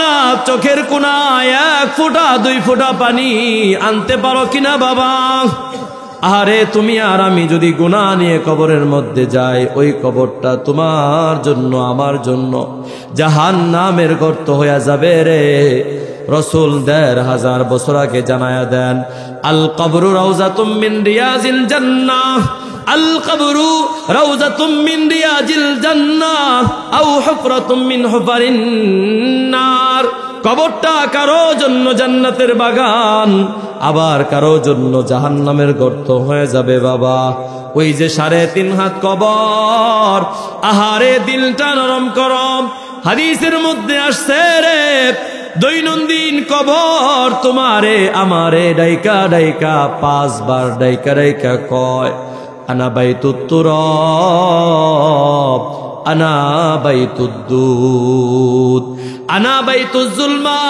না চোখের কোনায় 1 ফোঁটা 2 ফোঁটা পানি আনতে পারো কিনা বাবা। আরে তুমি আর আমি যদি গুনাহ নিয়ে কবরের মধ্যে যাই, ওই কবরটা তোমার জন্য আমার জন্য জাহান্নামের গর্ত হয়ে যাবে রে। রাসূল ১৫০০ বছর আগে জানায়া দেন, আল কবরু রাউযাতুম মিন রিয়াজিল জান্নাহ, আল কবরু রাউযাতুম মিন রিয়াজিল জান্নাহ আও হুফরাতুম মিন হুফারিন নার। কবরটা কারো জন্য জান্নাতের বাগান, আবার কারো জন্য জাহান্নামের গর্ত হয়ে যাবে বাবা। ওই যে ৩.৫ হাত কবর, আহারে দিলটা নরম করম। হাদিসের মধ্যে আসছে রে, দৈনন্দিন কবর তোমারে আমারে ডাইকা ডাইকা 5 বার ডাইকা ডাইকা কয়, আনা বাইতুত তুরাব, আনা বাইতুদ দুদ, আনা বাইতুজ জুলমা,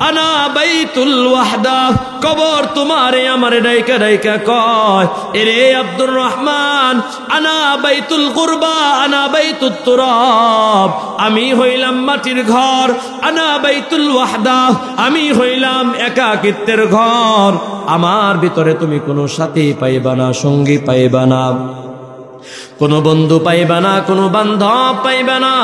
আনা বাইতুল ওয়াহদা। কবর তোমারে আমারে ডাইকা ডাইকা কয়, এরে আব্দুর রহমান, আনা বাইতুল কুরবা, আনা বাইতুত তুরাব, আমি হইলাম মাটির ঘর, আনা বাইতুল ওয়াহদা, আমি হইলাম একাকিত্বের ঘর। আমার ভিতরে তুমি কোনো সাথী পাইবা না, সঙ্গী পাইবা না, কোনো বন্ধু পাইবা না, কোনো বান্ধব পাইবা না।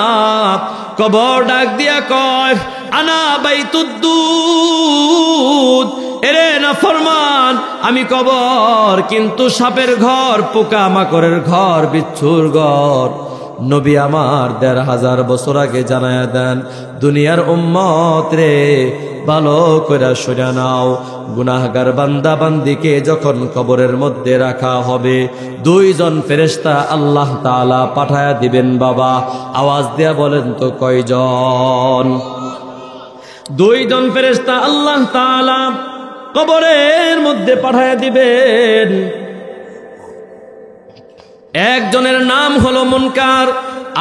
কবর ডাক দিয়া কয়, আনা বাইতুদ দুদ, এরে নাফরমান, আমি কবর কিন্তু সাপের ঘর, পোকা মাকড়ের ঘর, বিচ্ছুর ঘর। নবী আমার ১৫০০ বছর আগে জানায়া দেন, দুনিয়ার উম্মত রে ভালো করে শুনে নাও, গুনাহগার বান্দা বান্দিকে যখন কবরের মধ্যে রাখা হবে, 2 জন ফেরেশতা আল্লাহ তাআলা পাঠায়া দিবেন বাবা। আওয়াজ দেয়া বলেন তো কয়জন? 2 জন ফেরেশতা আল্লাহ তাআলা কবরের মধ্যে পাঠায়া দিবেন। একজনের নাম হলো মুনকার,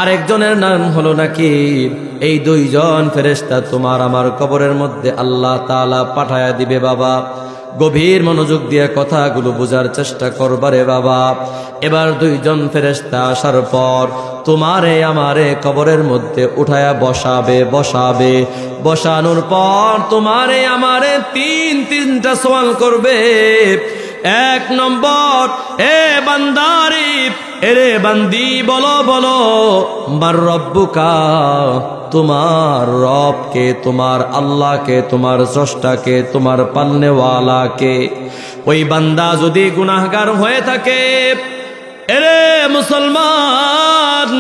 আরেকজনের নাম হলো নাকির। এই 2 জন ফেরেশতা তোমার আমার কবরের মধ্যে আল্লাহ তাআলা পাঠায়া দিবে বাবা। গভীর মনোযোগ দিয়ে কথাগুলো বোঝার চেষ্টা করবারে বাবা। এবার 2 জন ফেরেশতা আসার পর তোমারে আমারে কবরের মধ্যে উঠায়া বসাবে, বসানোর পর তোমারে আমারে 3টা সওয়াল করবে। 1 নম্বর, এ বান্দারি, এরে বান্দি, বলো বলো মার রব্বুকা, তোমার রবকে, তোমার আল্লাহকে, তোমার স্রষ্টাকে, তোমার পালনেওয়ালাকে। ওই বান্দা যদি গুনাহগার হয়ে থাকে, এরে মুসলমান,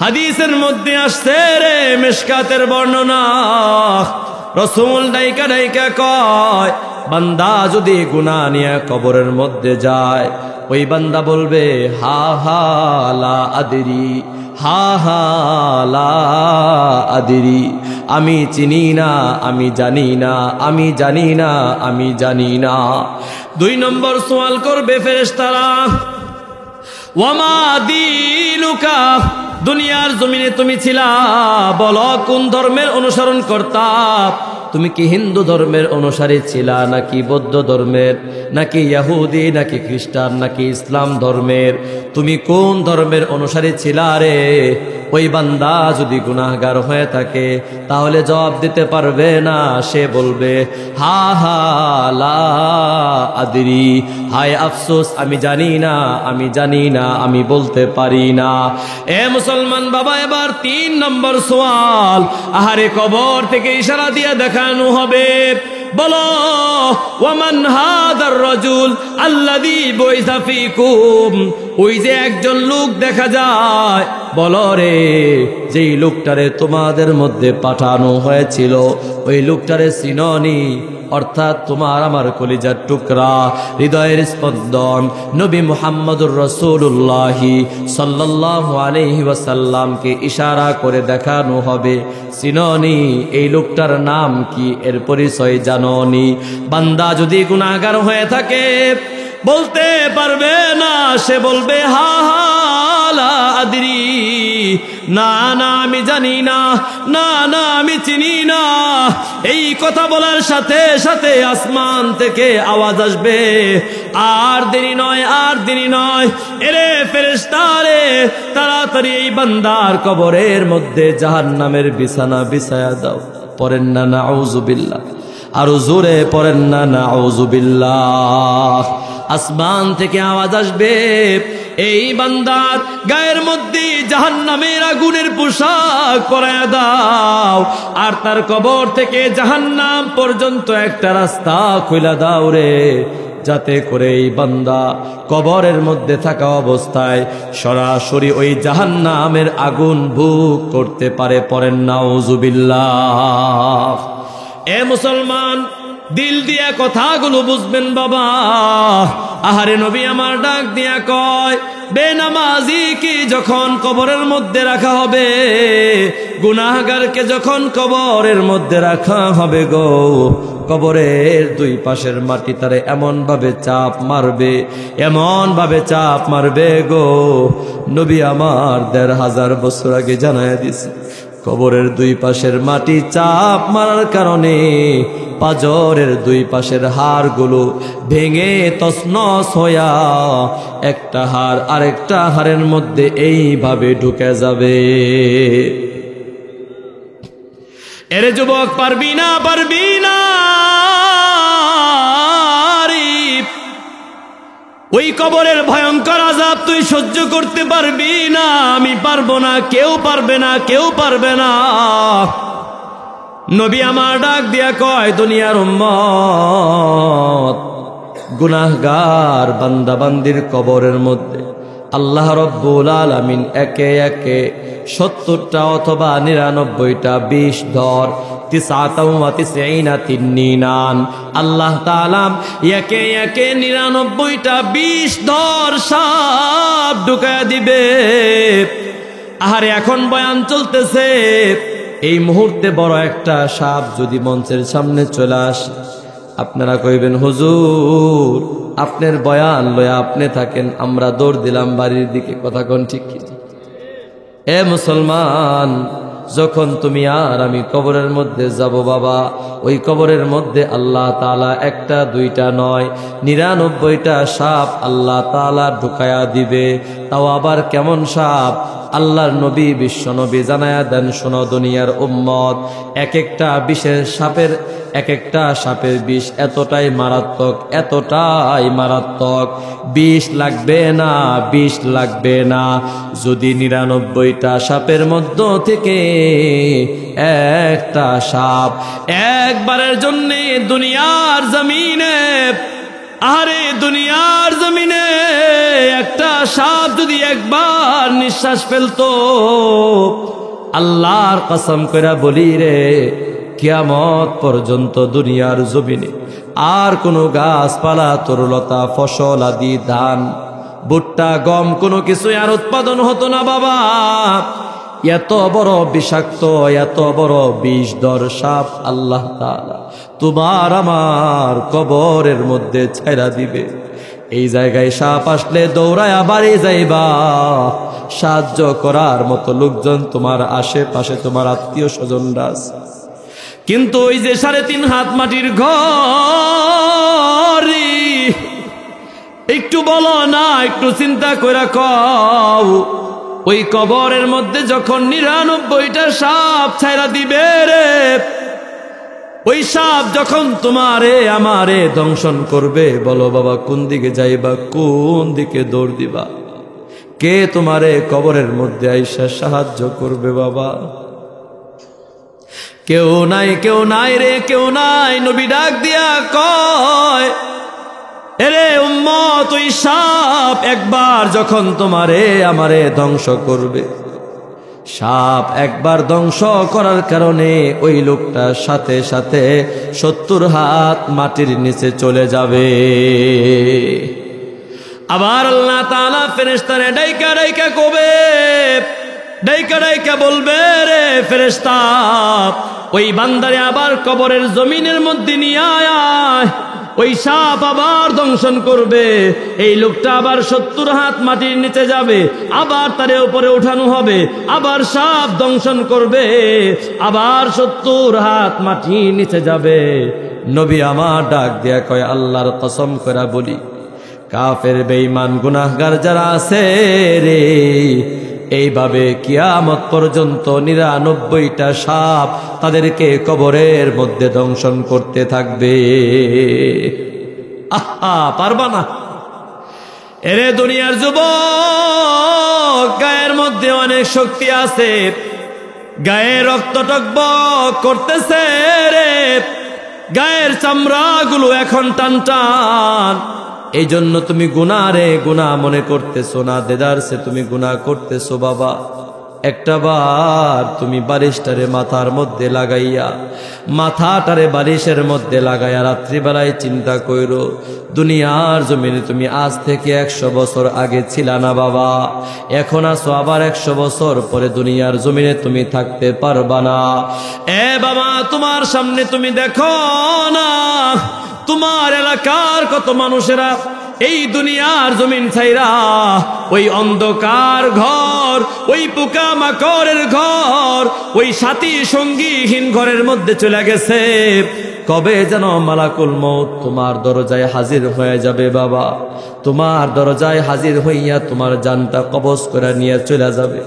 হাদিসের মধ্যে আসছে রে, মিশকাতের বর্ণনা, রাসূল ডাইকা ডাইকা কয়, বান্দা যদি গুনাহ নিয়ে কবরের মধ্যে যায়, ওই বান্দা বলবে, হা হা লা আদরি, হা হা লা আদিরি, আমি চিনি না, আমি জানি না, আমি জানি না, আমি জানি না। 2 নম্বর সওয়াল করবে ফেরেশতারা, ওয়ামা দীনুকা, দুনিয়ার জমিনে তুমি ছিলা, বলো কোন ধর্মের অনুসরণ করতা? তুমি কি হিন্দু ধর্মের অনুসারী ছিলা, নাকি বৌদ্ধ ধর্মের, নাকি ইহুদি, নাকি খ্রিস্টান, নাকি ইসলাম ধর্মের? তুমি কোন ধর্মের অনুসারী ছিলা রে? ওই বান্দা যদি গুনাহগার হয়ে থাকে তাহলে জবাব দিতে পারবে না, সে বলবে হা হা লা আদরি, হায় আফসোস, আমি জানি না, আমি জানি না, আমি বলতে পারি না। এ মুসলমান বাবা, এবার 3 নম্বর সওয়াল। আহারে কবর থেকে ইশারা দিয়ে দেখানো হবে, বলো ওয়ামান হাদার রাজুল আল্লাযী বুইসা ফীকুম, ওই যে একজন লোক দেখা যায়, বলো রে যেই লোকটারে তোমাদের মধ্যে পাঠানো হয়েছিল ওই লোকটারে চিননি? অর্থাৎ তোমার আমার কলিজার টুকরা, হৃদয়ের স্পন্দন নবী মুহাম্মদুর রাসূলুল্লাহ সাল্লাল্লাহু আলাইহি ওয়াসাল্লামকে ইশারা করে দেখানো হবে, চিননি? এই লোকটার নাম কি, এর পরিচয় জাননি? বান্দা যদি গুনাহগার হয়ে থাকে বলতে পারবে না, সে বলবে হা হা লা আদরি, না না আমি জানি না, না না আমি চিনি না। এই কথা বলার সাথে সাথে আসমান থেকে আওয়াজ আসবে, আর দেরি নয়, আর দেরি নয়, এরে ফেরেশতা রে, তাড়াতাড়ি এই বান্দার কবরের মধ্যে জাহান্নামের বিছানা বিছায়া দাও। পড়েন না নাউযুবিল্লাহ, আরো জোরে পড়েন না নাউযুবিল্লাহ। আসমান থেকে আওয়াজ আসবে, এই বান্দার গায়ের মধ্যে জাহান্নামের আগুনের পোশাক পরায়া দাও, আর তার কবর থেকে জাহান্নাম পর্যন্ত একটা রাস্তা খুলে দাও রে, যাতে করে এই বান্দা কবরের মধ্যে থাকা অবস্থায় সরাসরি ওই জাহান্নামের আগুন ভোগ করতে পারে। পড়েন নাউযুবিল্লাহ। এ মুসলমান, দিল দিয়া কথাগুলো বুঝবেন বাবা। আহারে নবী আমার ডাক দিয়া কয়, বেনামাজি কি যখন কবরের মধ্যে রাখা হবে, গুনাহগারকে যখন কবরের মধ্যে রাখা হবে গো, কবরের 2 পাশের মাটি তারে এমন ভাবে চাপ মারবে, এমন ভাবে চাপ মারবে গো, নবী আমার 1500 বছর আগে জানায়া দিছে, কবরের 2 পাশের মাটি চাপ মারার কারণে পাজরের 2 পাশের হাড়গুলো ভেঙে তছনছ হইয়া একটা হাড় আরেকটা হাড়ের মধ্যে এইভাবে ঢুকে যাবে। এরে যুবক, পারবি না, পারবি না, ওই কবরের ভয়ঙ্কর আযাব তুই সহ্য করতে পারবি না। আমি পারবো না, কেউ পারবে না, কেউ পারবে না। নবী আমার ডাক দিয়া কয়, দুনিয়ার উম্মত, গুনাহগার বান্দা বান্দির কবরের মধ্যে আল্লাহ রব্বুল আলামিন একে একে 70টা অথবা 99টা 20 ধর 99 তিন্নিনান, আল্লাহ তাআলা একে একে 99টা 20 ধর সাপ ঢুকায়া দিবে। আহারে এখন বয়ান চলতেছে, এই মুহূর্তে বড় একটা সাপ যদি মঞ্চের সামনে চলে আসে, আপনারা কইবেন হুজুর আপনার বয়ান লয়া আপনি থাকেন, আমরা দৌড় দিলাম বাড়ির দিকে। কথা কোন ঠিক কি? এ মুসলমান, যখন তুমি আর আমি কবরের মধ্যে যাব বাবা, ওই কবরের মধ্যে আল্লাহ তাআলা 1টা 2টা নয় 99টা সাপ আল্লাহ তাআলা ঢুকায়া দিবে। তাও আবার কেমন সাপ? আল্লাহর নবী বিশ্ব নবী জানায়া দেন, শোনো দুনিয়ার উম্মত, এক একটা সাপের বিষ এতটাই মারাত্মক, এতটাই মারাত্মক, 20 লাগবে না, 20 লাগবে না, যদি 99টা সাপের মধ্য থেকে একটা সাপ একবারের জন্য দুনিয়ার জমিনে, আরে দুনিয়ার জমিনে একটা সাপ যদি একবার নিঃশ্বাস ফেলতো, আল্লাহর কসম করে বলি রে, কিয়ামত পর্যন্ত দুনিয়ার জমিনে আর কোনো গাছপালা, তরুলতা, ফসল আদি, ধান ভুট্টা গম কোনো কিছুই আর উৎপাদন হতো না বাবা। এত বড় বিষাক্ত, এত বড় বিষধর সাপ আল্লাহ তাআলা তোমার আমার কবরের মধ্যে ছাইরা দিবে। এই জায়গায় সাপ আসলে দৌড়ায়া বাড়ি যাইবা, সাহায্য করার মতো লোকজন তোমার আশেপাশে, তোমার আত্মীয় স্বজনরা আছে। কিন্তু ওই যে 3.5 হাত মাটির ঘর, একটু বলো না, একটু চিন্তা করে কও, ওই কবরের মধ্যে যখন 99টা সাপ ছাইরা দিবে রে, ওই সাপ যখন তোমারে আমারে দংশন করবে, বলো বাবা কোন দিকে যাইবা, কোন দিকে দৌড় দিবা? কে তোমারে কবরের মধ্যে আইসা সাহায্য করবে বাবা? কেউ নাই, কেউ নাই রে, কেউ নাই। নবী ডাক দিয়া কয়, এরে উম্মত, ওই সাপ একবার যখন তোমারে আমারে ধ্বংস করবে, সাপ একবার ধ্বংস করার কারণে ওই লোকটা সাথে সাথে 70 হাত মাটির নিচে চলে যাবে। আবার আল্লাহ তাআলা ফেরেশতারে ডাইকা ডাইকা কবে, ডাইকা ডাইকা বলবে, রে ফেরেশতা, ওই বান্দারে আবার কবরের জমিনের মধ্যে নিয়ে আয়। ওই সাপ আবার দংশন করবে, এই লোকটা আবার 70 হাত মাটির নিচে যাবে, আবার তারে উপরে উঠানো হবে, আবার সাপ দংশন করবে, আবার 70 হাত মাটির নিচে যাবে। নবী আমার ডাক দিয়া কয়, আল্লাহর কসম করে বলি, কাফের বেঈমান গুনাহগার যারা আছে রে, এইভাবে কিয়ামত পর্যন্ত 99টা সাপ তাদেরকে কবরের মধ্যে দংশন করতে থাকবে। আহা, পারবা না? এরে দুনিয়ার যুবক, গায়ের মধ্যে অনেক শক্তি আছে, গায়ে রক্ত টকবক করতেছে রে, গায়ের চামড়াগুলো এখন টান টান। এই জন্য তুমি গুনাহ রে গুনাহ মনে করতেছো না, দেদারসে তুমি গুনাহ করতেছো বাবা। একটা বার তুমি বালিশটারে মাথার মধ্যে লাগাইয়া, মাথাটারে বালিশের মধ্যে লাগাইয়া রাত্রিবেলায় চিন্তা কইরো, দুনিয়ার জমিনে তুমি আজ থেকে 100 বছর আগে ছিলা না বাবা, এখন আসো আবার 100 বছর পরে দুনিয়ার জমিনে তুমি থাকতে পারবা না। এ বাবা, তোমার সামনে তুমি দেখো না, তোমার এলাকার কত মানুষেরা এই দুনিয়ার জমিন ছাইরা ওই অন্ধকার ঘর, ওই পোকা মাকড়ের ঘর, ওই সাথী সঙ্গীহীন ঘরের মধ্যে চলে গেছে। কবে যেন মালাকুল মউত তোমার দরজায় হাজির হয়ে যাবে বাবা, তোমার দরজায় হাজির হইয়া তোমার জানটা কবজ করে নিয়ে চলে যাবে।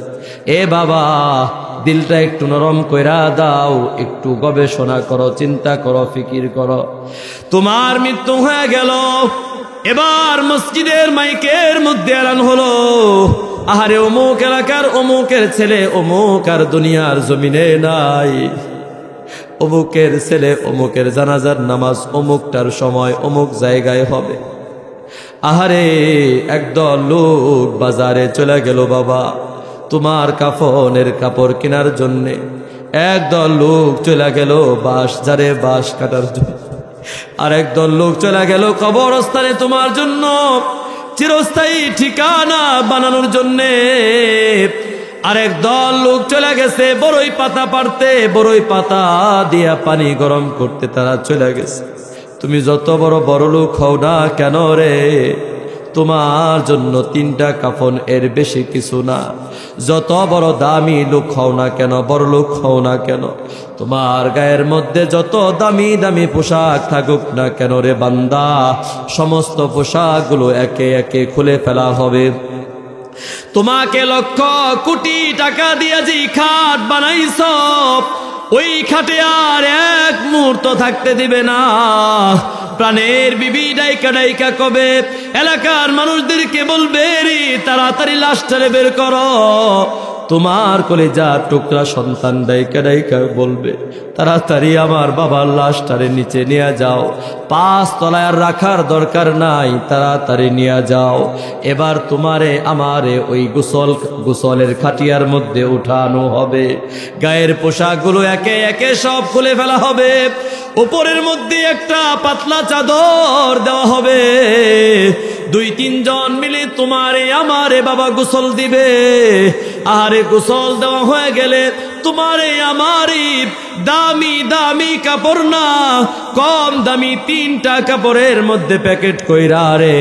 এ বাবা, দিলটা একটু নরম কইরা দাও, একটু গবেষণা করো, চিন্তা করো, ফিকির করো। তোমার মৃত্যু হয়ে গেল, এবার মসজিদের মাইকের মধ্যে এলান হলো, আহারে অমুক এলাকার অমুকের ছেলে অমুক আর দুনিয়ার জমিনে নাই, অমুকের ছেলে অমুকের জানাজার নামাজ অমুকটার সময় অমুক জায়গায় হবে। আহারে, একদল লোক বাজারে চলে গেল বাবা তোমার কাফনের কাপড় কেনার জন্যে, একদল লোক চলে গেল বাঁশ ঝাড়ে বাঁশ কাটার জন্য, আর একদল লোক চলে গেল কবরস্থানে তোমার জন্য চিরস্থায়ী ঠিকানা বানানোর জন্যে, আরেক দল লোক চলে গেছে বড়ই পাতা পাড়তে, বড়ই পাতা দিয়া পানি গরম করতে তারা চলে গেছে। তুমি যত বড় বড় লোক হও না কেন রে, তোমার জন্য 3টা কাফন এর বেশি কিছু না। যত বড় দামি লোক হও না কেন, বড় লোক হও না কেন, তোমার গায়ের মধ্যে যত দামি দামি পোশাক থাকুক না কেন রে বান্দা, সমস্ত পোশাকগুলো একে একে খুলে ফেলা হবে। তোমাকে লক্ষ কোটি টাকা দিয়ে যে খাট বানাইছ, ওই খাটে আর এক মুহূর্ত থাকতে দিবে না। প্রাণের বিবি ডাইকা ডাইকা কবে এলাকার মানুষদেরকে বলবে, রে তাড়াতাড়ি লাশটারে বের করো। তোমার কলেজা টুকরা সন্তান ডাইকা ডাইকা বলবে, তাড়াতাড়ি আমার বাবার লাশটারে নিচে নিয়ে যাও, 5 তলায় আর রাখার দরকার নাই, তাড়াতাড়ি নিয়ে যাও। এবার তোমারে আমারে ওই গোসলের খাটিয়ার মধ্যে উঠানো হবে, গায়ের পোশাকগুলো একে একে সব খুলে ফেলা হবে, উপরের মধ্যে একটা পাতলা চাদর দেওয়া হবে, 2-3 জন মিলে তোমারে আমারে বাবা গোসল দিবে। আরে গোসল দেওয়া হয়ে গেলে তোমারে আমারই দামি দামি কাপড় না, কম দামি 3টা কাপড়ের মধ্যে প্যাকেট কইরা রে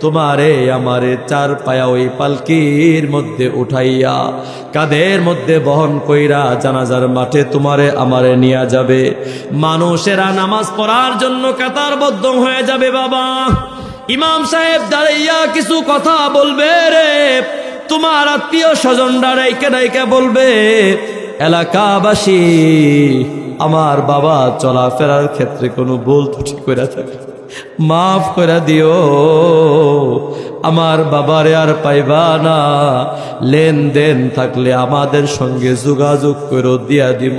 তোমারে আমারে 4 পায়া ওই পালকির মধ্যে উঠাইয়া কাঁধের মধ্যে বহন কইরা জানাজার মাঠে তোমারে আমারে নিয়ে যাবে। মানুষেরা নামাজ পড়ার জন্য কাতারবদ্ধ হয়ে যাবে বাবা। ইমাম সাহেব দাঁড়াইয়া কিছু কথা বলবে রে, তোমার আত্মীয় স্বজনরা ডাইকা ডাইকা বলবে, এলাকাবাসী আমার বাবা চলাফেরার ক্ষেত্রে কোনো ভুল ত্রুটি করে থাকে মাফ করে দিও, আমার বাবারে আর পাইবা না, লেনদেন থাকলে আমাদের সঙ্গে যোগাযোগ করে দিয়া দিব।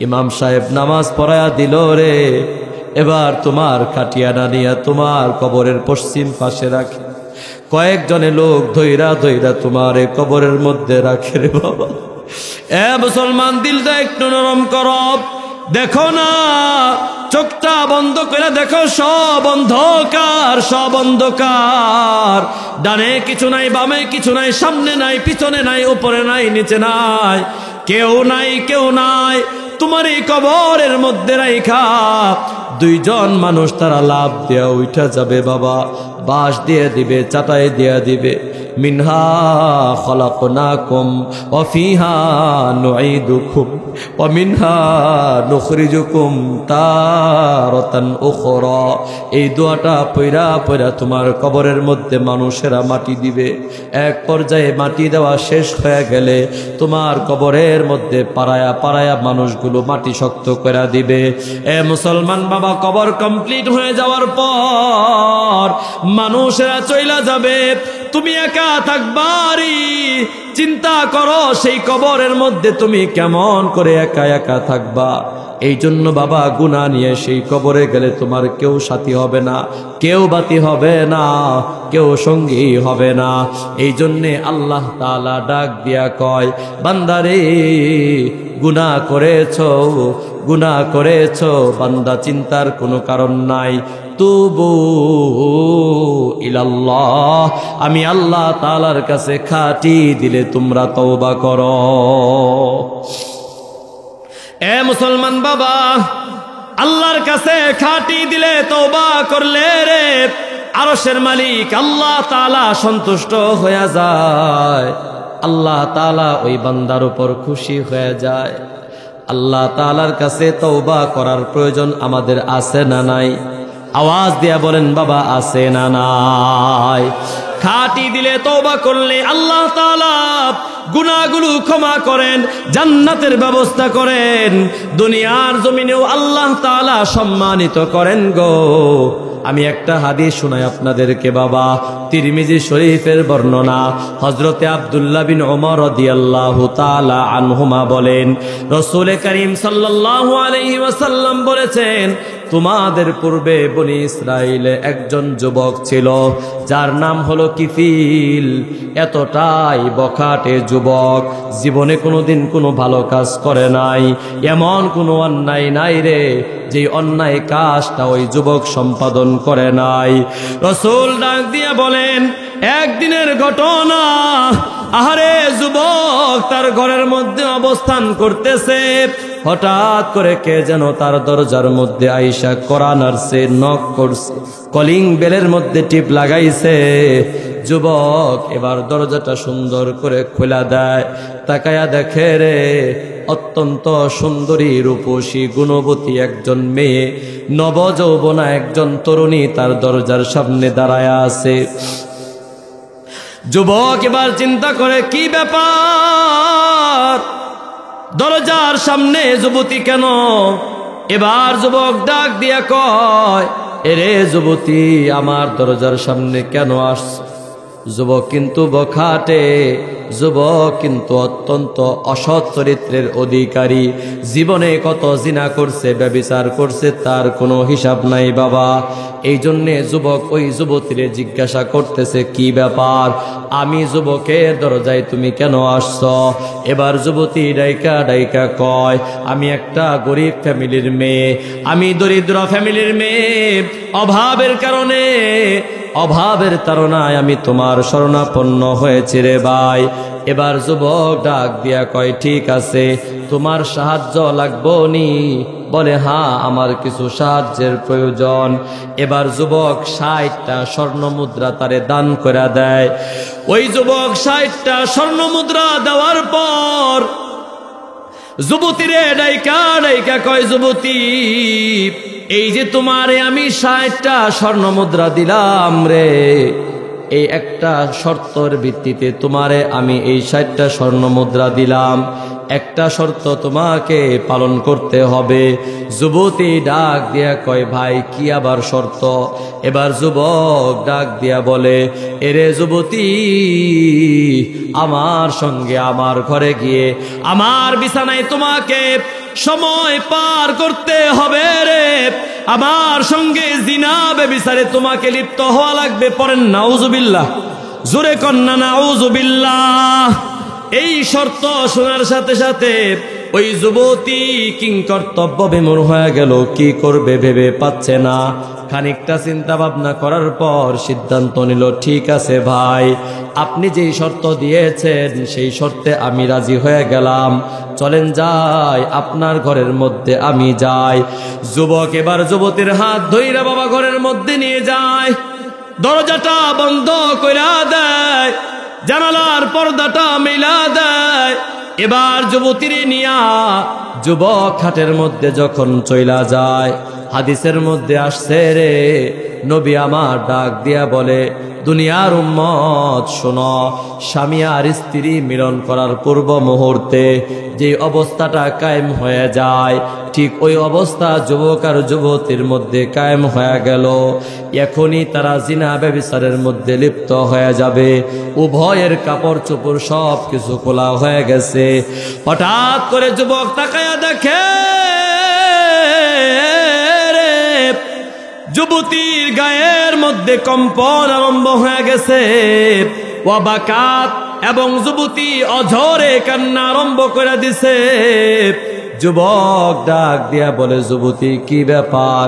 ইমাম সাহেব নামাজ পড়ায়া দিল রে। এবার তোমার খাটিয়ানা নিয়া তোমার কবরের পশ্চিম পাশে রাখে, কয়েকজনে লোক ধৈরা ধৈরা তোমার কবরের মধ্যে রাখে রে বাবা। মুসলমান দিলটা একটু নরম করো, দেখো না চোখটা বন্ধ করে দেখো, সব অন্ধকার, সব অন্ধকার। ডানে কিছু নাই, বামে কিছু নাই, সামনে নাই, পিছনে নাই, উপরে নাই, নিচে নাই, কেউ নাই, কেউ নাই। তোমার এই কবরের মধ্যে রাইখা 2 জন মানুষ তারা লাভ দেয়া উঠা যাবে বাবা, বাঁশ দিয়ে দিবে, চাটাই দিয়া দিবে। মিনহা খলাকনাকুম ওয়া ফিহা নুঈদুকুম ওয়া মিনহা নুখরিজুকুম তারাতান উখরা। এই দোয়াটা পয়রা পয়রা তোমার কবরের মধ্যে মানুষেরা মাটি দিবে। এক পর্যায়ে মাটি দেওয়া শেষ হয়ে গেলে তোমার কবরের মধ্যে পাড়ায়া পাড়ায়া মানুষগুলো মাটি শক্ত করে দিবে। মুসলমান বাবা, কবর কমপ্লিট হয়ে যাওয়ার পর মানুষেরা চইলা যাবে, তুমি একা থাকবারি। চিন্তা করো সেই কবরের মধ্যে তুমি কেমন করে একা একা থাকবা। এই জন্য বাবা গুনাহ নিয়ে সেই কবরে গেলে তোমার কেউ সাথী হবে না, কেউ বাতি হবে না, কেউ সঙ্গী হবে না। এই জন্যে আল্লাহ তাআলা ডাক দিয়া কয়, বান্দারে গুনাহ করেছো, গুনাহ করেছো বান্দা, চিন্তার কোনো কারণ নাই। তুবু ইলাল্লাহ, আমি আল্লাহ তাআলার কাছে খাটি দিলে তোমরা তওবা করো। মুসলমান বাবা, আল্লাহর কাছে খাটি দিলে তওবা করলে রে আরশের মালিক আল্লাহ তাআলা সন্তুষ্ট হয়ে যায়। আল্লাহ তাআলা ওই বান্দার উপর খুশি হয়ে যায়। আল্লাহ তাআলার কাছে তওবা করার প্রয়োজন আমাদের আছে না নাই? আওয়াজ দিয়া বলেন বাবা, আছে না নাই? খাটি দিলে তওবা করলে আল্লাহ তাআলা গুনাহগুলো ক্ষমা করেন, জান্নাতের ব্যবস্থা করেন, দুনিয়ার জমিনেও আল্লাহ তাআলা সম্মানিত করেন গো। আমি একটা হাদিস শোনাই আপনাদেরকে বাবা, তিরমিজি শরীফের বর্ণনা। হযরতে আব্দুল্লাহ বিন ওমর রাদিয়াল্লাহু তাআলা আনহুমা বলেন, রাসূল করিম সাল্লাল্লাহু আলাইহি ওয়াসাল্লাম বলেছেন, তোমাদের পূর্বে বনি ইসরাইলে একজন যুবক ছিল যার নাম হলো কিফিল। এতটাই বখাটে যুবক, জীবনে কোনোদিন কোনো ভালো কাজ করে নাই, এমন কোনো অন্যায় নাই রে যে অন্যায় কাজটা ওই যুবক সম্পাদন করে নাই। রাসূল ডাক দিয়ে বলেন, একদিনের ঘটনা, আহারে যুবক তার ঘরের মধ্যে অবস্থান করতেছে, হঠাৎ করে কে যেন তার দরজার মধ্যে আইসা কড়া নাড়ছে, নক করছে, কলিং বেলের মধ্যে টিপ লাগাইছে। যুবক এবার দরজাটা সুন্দর করে খোলা দেয়, তাকায়া দেখে রে অত্যন্ত সুন্দরী রূপসী গুণবতী একজন মেয়ে, নবযৌবনা একজন তরুণী তার দরজার সামনে দাঁড়ায় আছে। যুবক এবার চিন্তা করে, কি ব্যাপার, দরজার সামনে যুবতী কেন? এবার যুবক ডাক দিয়া কয়, এরে যুবতী, আমার দরজার সামনে কেন আসছ? যুবক কিন্তু বখাটে, যুবক কিন্তু অত্যন্ত অসৎ চরিত্রের অধিকারী, জীবনে কত জিনা করছে, ব্যভিচার করছে, তার কোনো হিসাব নাই বাবা। এই জন্যে যুবক ওই যুবতীরে জিজ্ঞাসা করতেছে, কি ব্যাপার, আমি যুবকের দরজায় তুমি কেন আসছ? এবার যুবতী ডাইকা ডাইকা কয়, আমি একটা গরিব ফ্যামিলির মেয়ে, আমি দরিদ্র ফ্যামিলির মেয়ে, অভাবের কারণে অভাবের তাড়নায় আমি তোমার শরণাপন্ন হয়েছি রে ভাই। এবার যুবক ডাক দিয়া কয়, ঠিক আছে, তোমার সাহায্য লাগবো নি? বলে, হ্যাঁ, আমার কিছু সাহায্যের প্রয়োজন। এবার যুবক 60টা স্বর্ণ মুদ্রা তারে দান করে দেয়। ওই যুবক 60টা স্বর্ণ মুদ্রা দেওয়ার পর যুবতী রে ডাইকা ডাইকা কয়, যুবতী, এই যে তোমারে আমি 60টা স্বর্ণ মুদ্রা দিলাম রে, এই একটা শর্তর ভিত্তিতে তোমারে আমি এই 60টা স্বর্ণ মুদ্রা দিলাম, একটা শর্ত তোমাকে পালন করতে হবে। যুবতী ডাক দিয়া কয়, ভাই কি আবার শর্ত? এবার যুবক ডাক দিয়া বলে, এরে যুবতী, আমার সঙ্গে আমার ঘরে গিয়ে আমার বিছানায় তোমাকে সময় পার করতে হবে রে, আমার সঙ্গে জিনা ব্যভিচারে তোমাকে লিপ্ত হওয়া লাগবে। পড়েন নাউজুবিল্লাহ, জোরে কন্যা নাউজুবিল্লাহ। এই শর্ত শোনার সাথে সাথে ওই যুবতী কিংকর্তব্য বিমূঢ় হয়ে গেল, কি করবে ভেবে পাচ্ছে না। খানিকটা চিন্তা ভাবনা করার পর সিদ্ধান্ত নিল, ঠিক আছে ভাই, আপনি যেই শর্ত দিয়েছেন সেই শর্তে আমি রাজি হয়ে গেলাম, চলেন যাই, আপনার ঘরের মধ্যে আমি যাই। যুবক এবার যুবতীর হাত ধইরা বাবা ঘরের মধ্যে নিয়ে যায়, দরজাটা বন্ধ কইরা দেয়, জানালার পর্দাটা মেলা দেয়। এবার যুবতীর নিয়া যুবক খাটের মধ্যে যখন চইলা যায়, হাদিসের মধ্যে আসছে রে, নবী আমার ডাক দিয়া বলে, দুনিয়ার উম্মত শোনো, স্বামী আর স্ত্রী মিলন করার পূর্ব মুহূর্তে যে অবস্থাটা কায়েম হয়ে যায়, ঠিক ওই অবস্থা যুবক আর যুবতীর মধ্যে কায়েম হয়ে গেল। এখনই তারা জিনা ব্যভিচারের মধ্যে লিপ্ত হয়ে যাবে। উভয়ের কাপড় চোপড় সব কিছু খোলা হয়ে গেছে। হঠাৎ করে যুবক তাকায়া দেখে যুবতীর গায়ের মধ্যে কম্পন আরম্ভ হয়ে গেছে, ওয়াবাকাত, এবং যুবতী অঝরে কান্না আরম্ভ করে দিছে। যুবক ডাক দিয়া বলে, যুবতী কি ব্যাপার?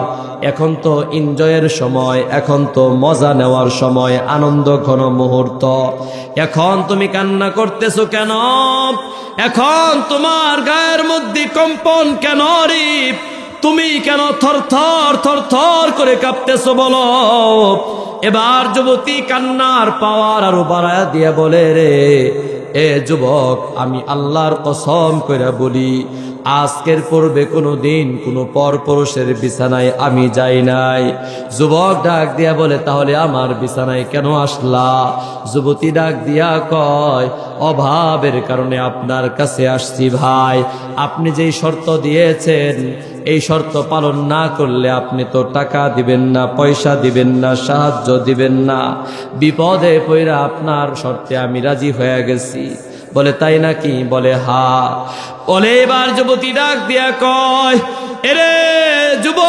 এখন তো এনজয়ের সময়, এখন তো মজা নেওয়ার সময়, আনন্দ ঘন মুহূর্ত, এখন তুমি কান্না করতেছো কেন? এখন তোমার গায়ের মধ্যে কম্পন কেন রে? তুমি কেন থরথর থরথর করে কাঁপতেছো বলো? এবার যুবতী কান্নার পাওয়ার আরো বাড়ায়া দিয়ে বলে, রে এ যুবক, আমি আল্লাহর কসম কইরা বলি, আজকের পূর্বে কোনো দিন কোনো পরপুরুষের বিছানায় আমি যাই নাই। যুবক ডাক দিয়া বলে, তাহলে আমার বিছানায় কেন আসলা? যুবতী ডাক দিয়া কয়, অভাবের কারণে আপনার কাছে আসছি ভাই। আপনি যেই শর্ত দিয়েছেন, এই শর্ত পালন না করলে আপনি তো টাকা দিবেন না, পয়সা দিবেন না, সাহায্য দিবেন না। বিপদে পইরা আপনার শর্তে আমি রাজি হয়ে গেছি। বলে, তাই নাকি? বলে, হা। বলে, এবার যুবতী ডাক দিয়া কয়, এরে যুবক,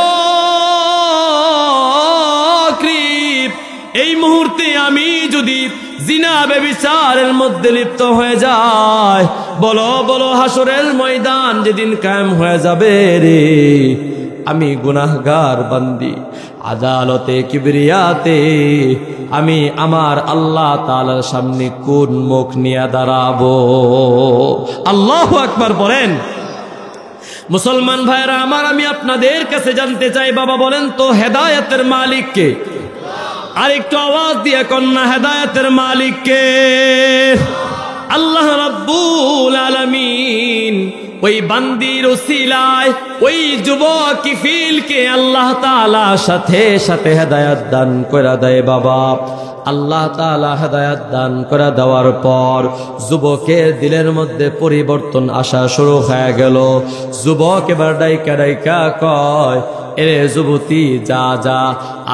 এই মুহূর্তে আমি যদি জিনা ব্যভিচারের মধ্যে লিপ্ত হয়ে যায়, বলো বলো, হাসরের ময়দান যেদিন কায়েম হয়ে যাবে রে, আমি গুনাহগার বান্দি, আদালতে কিবরিয়াতে আমি আমার আল্লাহ তাআলার সামনে কোন মুখ নিয়ে দাঁড়াবো? আল্লাহু আকবার বলেন। মুসলমান ভাইরা আমার, আমি আপনাদের কাছে জানতে চাই, বাবা বলেন তো, হেদায়েতের মালিক কে? আরেকটু আওয়াজ দিয়ে কন্যা, হেদায়েতের মালিক কে? আল্লাহ রাব্বুল আলামিন ওই বান্দির ওসিলায় ওই যুবক কিফিলকে আল্লাহ তাআলা সাথে সাথে হেদায়েত দান করে দেয়। বাবা, আল্লাহ তাআলা হেদায়েত দান করে দেওয়ার পর যুবকের দিলের মধ্যে পরিবর্তন আসা শুরু হয়ে গেল। যুবক এবার ডাইকা ডাইকা কয়, এরে যুবতী, যা যা,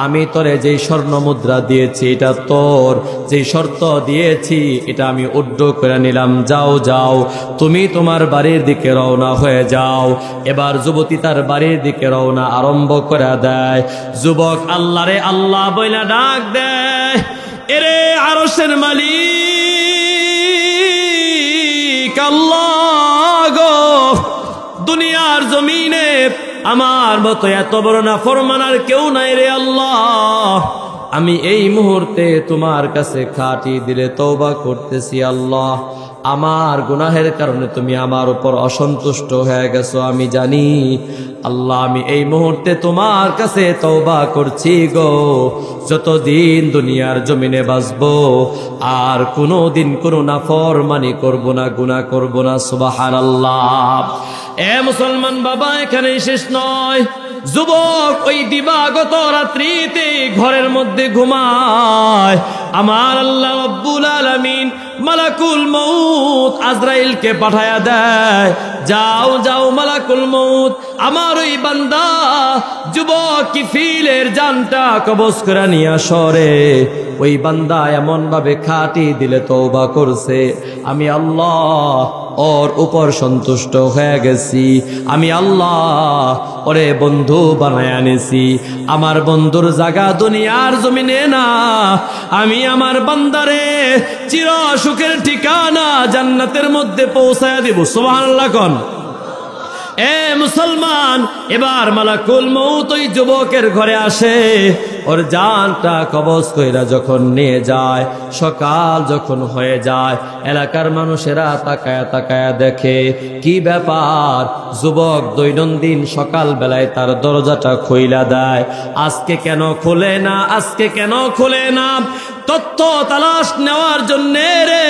আমি তোরে যেই স্বর্ণ মুদ্রা দিয়েছি এটা তোর, যেই শর্ত দিয়েছি এটা আমি উড্ড করে নিলাম, যাও যাও, তুমি তোমার বাড়ির দিকে রওনা হয়ে যাও। এবার যুবতী তার বাড়ির দিকে রওনা আরম্ভ করে দেয়। যুবক আল্লাহরে আল্লাহ বইলা ডাক দেয়, এরে আরশের মালিক আল্লাহ গো, দুনিয়ার জমিনে আমার মতো এত বড় নাফরমান আর কেউ নাই রে আল্লাহ। আমি এই মুহূর্তে তোমার কাছে খাঁটি দিলে তওবা করতেছি আল্লাহ। আমার গুনাহের কারণে তুমি আমার উপর অসন্তুষ্ট হয়ে গেছো আমি জানি আল্লাহ। আমি এই মুহূর্তে তোমার কাছে তওবা করছি গো, যতদিন দুনিয়ার জমিনে বাঁচবো আর কোনোদিন কোনো নাফরমানি করব না, গুনাহ করব না। সুবহানাল্লাহ। এ মুসলমান বাবা, এখানেই শেষ নয়। যুবক ওই দিবাগত রাত্রিতে ঘরের মধ্যে ঘুমায়। আমার আল্লাহ রাব্বুল আলামিন মালাকুল মউত আজরাইলকে পাঠায়া দেয়, যাও যাও মালাকুল মউত, আমার ওই বান্দা যুবক কিফিলের জানটা কবজ করে নিয়ে আসরে। ওই বান্দা এমন ভাবে খাঁটি দিলে তওবা করছে, আমি আল্লাহ ওর উপর সন্তুষ্ট হয়ে গেছি। আমি আল্লাহ ওরে বন্ধু বানায় আনেছি। আমার বন্ধুর জায়গা দুনিয়ার জমিনে না, আমি আমার বান্দারে চির সুখের ঠিকানা জান্নাতের মধ্যে পৌঁছায়া দিব। সুবহানাল্লাহ কোন। এ মুসলমান, এবার মালাকুল মউত ওই যুবকের ঘরে আসে, ওর জানটা কবজ কইরা যখন নিয়ে যায়, সকাল যখন হয়ে যায়, এলাকার মানুষেরা তাকায়া তাকায়া দেখে কি ব্যাপার, যুবক দৈনন্দিন সকাল বেলায় তার দরজাটা খুইলা দেয়, আজকে কেন খুলে না, আজকে কেন খুলে না? তথ্য তালাশ নেওয়ার জন্য রে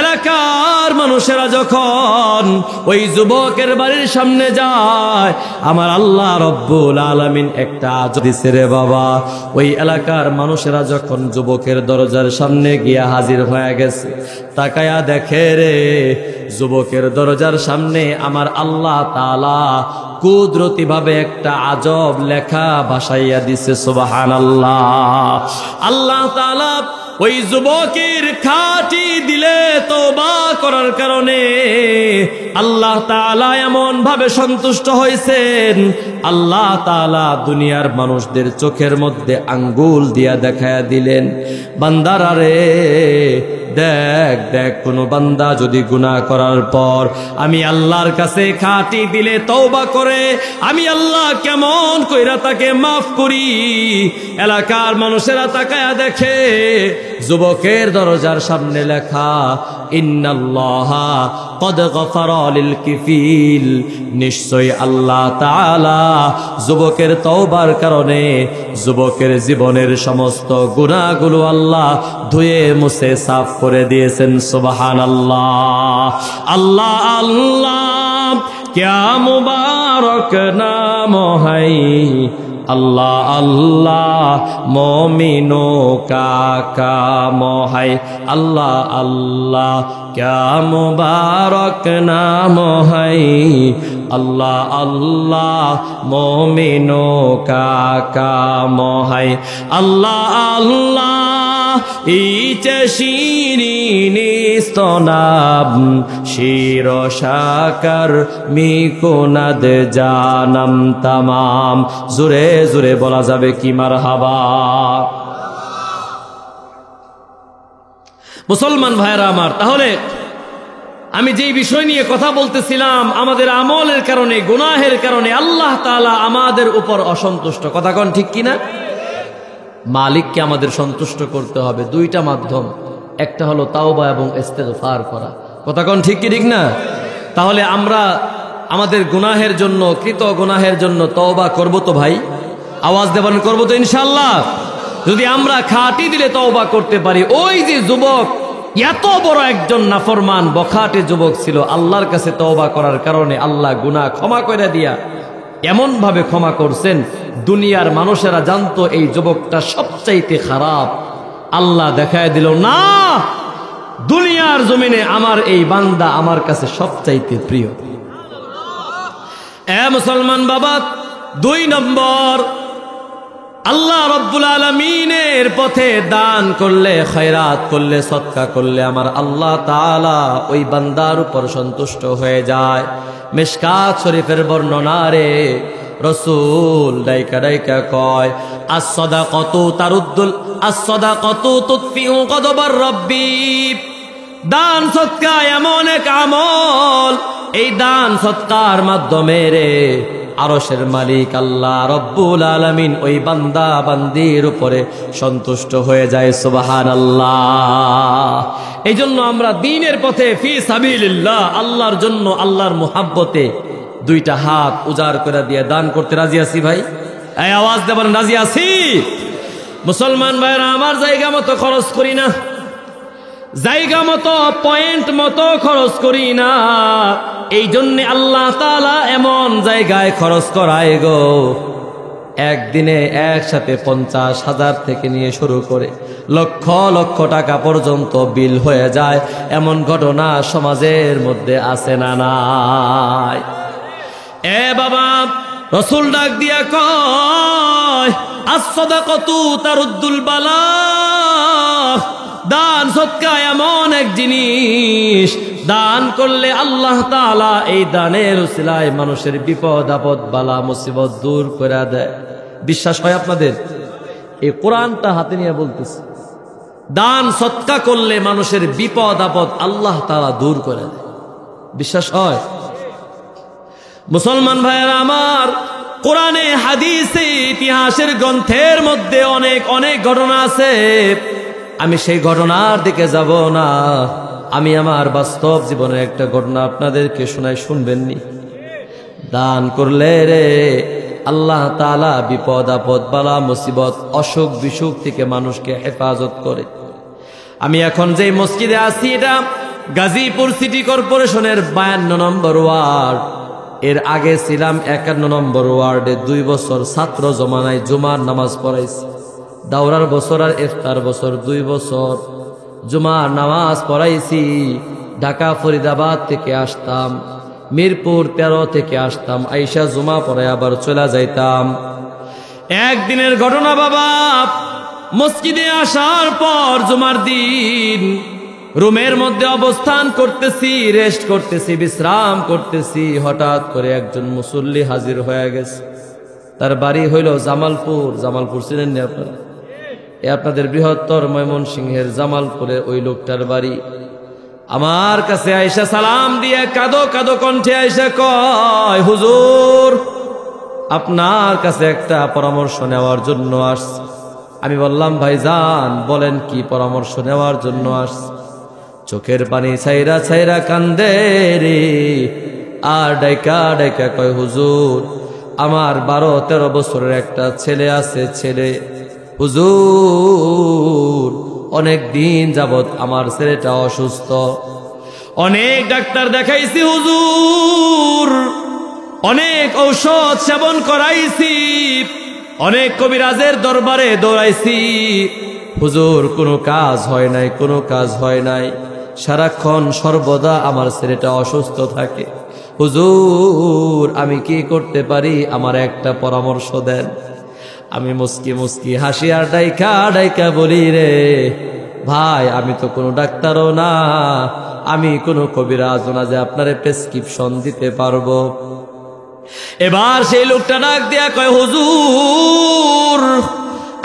এলাকার মানুষেরা যখন ওই যুবকের বাড়ির সামনে যায়, আমার আল্লাহ রব্বুল আলামিন একটা আযাব দিছে রে বাবা। ওই এলাকার মানুষেরা যখন যুবকের দরজার সামনে গিয়া হাজির হয়ে গেছে, তাকায়া দেখে রে যুবকের দরজার সামনে আমার আল্লাহ তাআলা কুদরতি ভাবে একটা আজব লেখা ভাসাইয়া দিছে। সুবহানাল্লাহ। আল্লাহ তাআলা ওই যুবকের খাঁটি দিলে তওবা করার কারণে আল্লাহ তাআলা এমন ভাবে সন্তুষ্ট হয়েছেন, আল্লাহ তাআলা দুনিয়ার মানুষদের চোখের মধ্যে আঙ্গুল দিয়া দেখায়া দিলেন, বান্দারা রে দেখ দেখ, কোন বান্দা যদি গুনাহ করার পর আমি আল্লাহর কাছে খাঁটি দিলে তওবা করে, আমি আল্লাহ কেমন কইরা তাকে মাফ করি। এলাকার মানুষেরা তাকায়া দেখে যুবকের দরজার সামনে লেখা, ইন্নাল্লাহা কদ গফারা লিল কিফিল, নিশ্চয় আল্লাহ তাআলা যুবকের তওবার কারণে যুবকের জীবনের সমস্ত গুনাহগুলো আল্লাহ ধুয়ে মুছে সাফ করে দিয়েছেন। সুবহানাল্লাহ। আল্লাহ আল্লাহ क्या मुबारक नाम है, अल्लाह अल्लाह मोमिनों का काम है, अल्लाह अल्लाह क्या मुबारक नाम है, अल्लाह अल्लाह मोमिनों का काम है, अल्लाह अल्लाह ইচে শিরিনি স্তনাব শির শাকার মিকুনাদ জানাম তামাম। জোরে জোরে বলা যাবে কি মারহাবা। মুসলমান ভাইরা আমার, তাহলে আমি যেই বিষয় নিয়ে কথা বলতেছিলাম, আমাদের আমলের কারণে, গুনাহের কারণে আল্লাহ তাআলা আমাদের উপর অসন্তুষ্ট। কথা কোন ঠিক কিনা? মালিককে আমাদের সন্তুষ্ট করতে হবে দুইটা মাধ্যম, একটা হলো তাওবা এবং ইস্তেগফার করা। কথা কোন ঠিক কি ঠিক না? তাহলে আমরা আমাদের গুনাহের জন্য, কৃত গুনাহের জন্য তওবা করব তো ভাই? আওয়াজ দেবেন, করব তো ইনশাআল্লাহ। যদি আমরা খাঁটি দিলে তওবা করতে পারি, ওই যে যুবক এত বড় একজন নাফরমান বখাটে যুবক ছিল, আল্লাহর কাছে তওবা করার কারণে আল্লাহ গুনাহ ক্ষমা করে দিয়া এমন ভাবে ক্ষমা করছেন, দুনিয়ার মানুষেরা জানতো এই যুবকটা সবচাইতে খারাপ। আল্লাহ দেখায় দিল, না, দুনিয়ার জমিনে আমার এই বান্দা আমার কাছে সবচাইতে প্রিয়। এ মুসলমান বাবা, 2 নম্বর, আল্লাহ রব্বুল আলামিনের পথে দান করলে, খয়রাত করলে, সদকা করলে আমার আল্লাহ তাআলা ওই বান্দার উপর সন্তুষ্ট হয়ে যায়। মিশকাত শরীফের বর্ণনা রে রাসূল ডাইকা ডাইকা কয়, as-সাদাকাতু তারুদ্দুল, as-সাদাকাতু তুতফিউ গযবার রাব্বি। দান সদকা এমন এক আমল, এই দান সদকার মাধ্যমে রে আরশের মালিক আল্লাহ রব্বুল আলামিন ওই বান্দা বান্দির উপরে সন্তুষ্ট হয়ে যায়। সুবহানাল্লাহ। এই জন্য আমরা দ্বীনের পথে ফি সাবিলিল্লাহ, আল্লাহর জন্য, আল্লাহর মুহাব্বতে দুইটা হাত উজাড় করে দিয়ে দান করতে রাজি আছি ভাই? এই আওয়াজ দেবেন, রাজি আছি? মুসলমান ভাইরা আমার, জায়গা মতো খরচ করি না, জায়গা মতো পয়েন্ট মতো খরচ করি না। এই জন্য আল্লাহ তাআলা এমন জায়গায় খরচ করায় গো, একদিনে একসাথে 50,000 থেকে নিয়ে শুরু করে লক্ষ লক্ষ টাকা পর্যন্ত বিল হয়ে যায়। এমন ঘটনা সমাজের মধ্যে আছে না নাই? এ বাবা, রাসূল ডাক দিয়া কয়, আস-সাদাকাতু তারুদ্দুল বালা। দান সদকা এমন এক জিনিস, দান করলে আল্লাহ তাআলা এই দানের উসিলায় মানুষের বিপদ আপদ বালা মুসিবত দূর করে দেয়। বিশ্বাস হয় আপনাদের? এই কোরআনটা হাতে নিয়ে বলতেছে, দান সদকা করলে মানুষের বিপদ আপদ আল্লাহ তাআলা দূর করে দেয়। বিশ্বাস হয়? মুসলমান ভাইয়েরা আমার, কোরআনে হাদিসে ইতিহাসের গ্রন্থের মধ্যে অনেক অনেক ঘটনা আছে। আমি সেই ঘটনার দিকে যাব না, আমি আমার বাস্তব জীবনের একটা ঘটনা আপনাদেরকে শোনাই, শুনবেননি? দান করলে রে আল্লাহ তাআলা বিপদ আপদ বালা মুসিবত অসুখ বিসুখ থেকে মানুষকে হেফাজত করে। আমি এখন যে মসজিদে আছি এটা গাজীপুর সিটি কর্পোরেশনের 52 নম্বর ওয়ার্ড। এর আগে ছিলাম 51 নম্বর ওয়ার্ডে। 2 বছর ছাত্র জমানায় জুমার নামাজ পড়াইছি। দাওরার বছর আর ইফতার বছর 2 বছর জুমার নামাজ পড়াইছি। ঢাকা ফরিদাবাদ থেকে আসতাম, মিরপুর 13 থেকে আসতাম, আইসা জুমা পড়ে আবার চলে যাইতাম। একদিনের ঘটনা বাবা, মসজিদে আসার পর জুমার দিন রুমের মধ্যে অবস্থান করতেছি, রেস্ট করতেছি, বিশ্রাম করতেছি। হঠাৎ করে একজন মুসল্লি হাজির হয়ে গেছে। তার বাড়ি হইল জামালপুর। জামালপুর চিনেন না আপনারা? আপনাদের বৃহত্তর ময়মনসিংহের জামালপুরে ওই লোকটার বাড়ি। আমার কাছে আয়েশা সালাম দিয়ে কাঁদো কাঁদো কণ্ঠে আয়েশা কয়, হুজুর আপনার কাছে একটা পরামর্শ নেওয়ার জন্য আসছি। আমি বললাম, ভাইজান বলেন, কি পরামর্শ নেওয়ার জন্য আসছি? চোখের পানি ছাইরা ছাইরা কান্দে রে, আর ডাইকা ডাইকা কয়, হুজুর আমার 12-13 বছরের একটা ছেলে আছে। ছেলে হুজুর অনেক দিন যাবত আমার ছেলেটা অসুস্থ, অনেক ডাক্তার দেখাইছি হুজুর, অনেক ঔষধ সেবন করাইছি, অনেক কবিরাজের দরবারে দৌড়াইছি, হুজুর কোনো কাজ হয় নাই, কোনো কাজ হয় নাই। সারাক্ষণ সর্বদা আমার ছেলেটা অসুস্থ থাকে। হুজুর আমি কি করতে পারি? আমার একটা পরামর্শ দেন। আমি মুস্কি মুস্কি হাসি আর ডাইকা ডাইকা বলি, রে ভাই আমি তো কোনো ডাক্তারও না, আমি কোনো কবিরাজও না যে আপনারে প্রেসক্রিপশন দিতে পারবো। এবার সেই লোকটা ডাক দিয়া কয়, হুজুর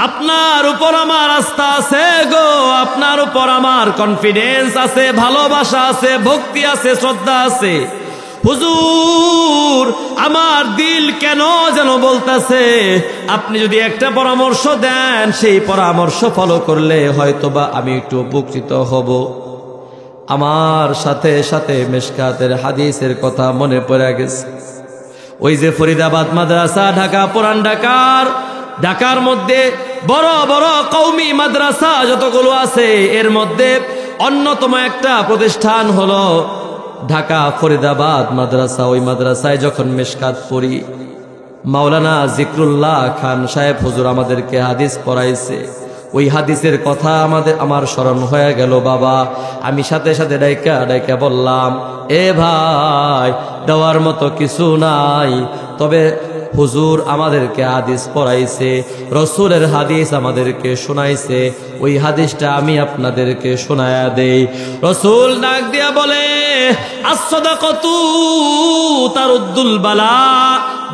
আপনার উপর আমার আস্থা আছে গো, আপনার উপর আমার কনফিডেন্স আছে, ভালোবাসা আছে, ভক্তি আছে, শ্রদ্ধা আছে। হুজুর আমার দিল কেন যেন বলতেছে আপনি যদি একটা পরামর্শ দেন, সেই পরামর্শ ফলো করলে হয়তোবা আমি একটু উপকৃত হব। আমার সাথে সাথে মিশকাতের হাদিসের কথা মনে পড়ে গেছে। ওই যে ফরিদাবাদ মাদ্রাসা, ঢাকা পুরান ঢাকার মধ্যে বড় বড় কওমি মাদ্রাসা যতগুলো আছে, এর মধ্যে অন্যতম একটা প্রতিষ্ঠান হলো ঢাকা ফরিদাবাদ মাদ্রাসা। ওই মাদ্রাসায় যখন মিশকাত পড়ি, মাওলানা জিকরুল্লাহ খান সাহেব হুজুর আমাদেরকে হাদিস পড়াইছে। ওই হাদিসের কথা আমার স্মরণ হয়ে গেল বাবা। আমি সাথে সাথে ডাইকা ডাইকা বললাম, এ ভাই দেওয়ার মতো কিছু নাই, তবে হুজুর আমাদেরকে হাদিস পড়াইছে, রসুলের হাদিস আমাদেরকে শোনাইছে, ওই হাদিসটা আমি আপনাদেরকে শোনায়া দেই। রসুল ডাক দিয়া বলে, আস-সাদাকাতু তারুদ্দুল বালা।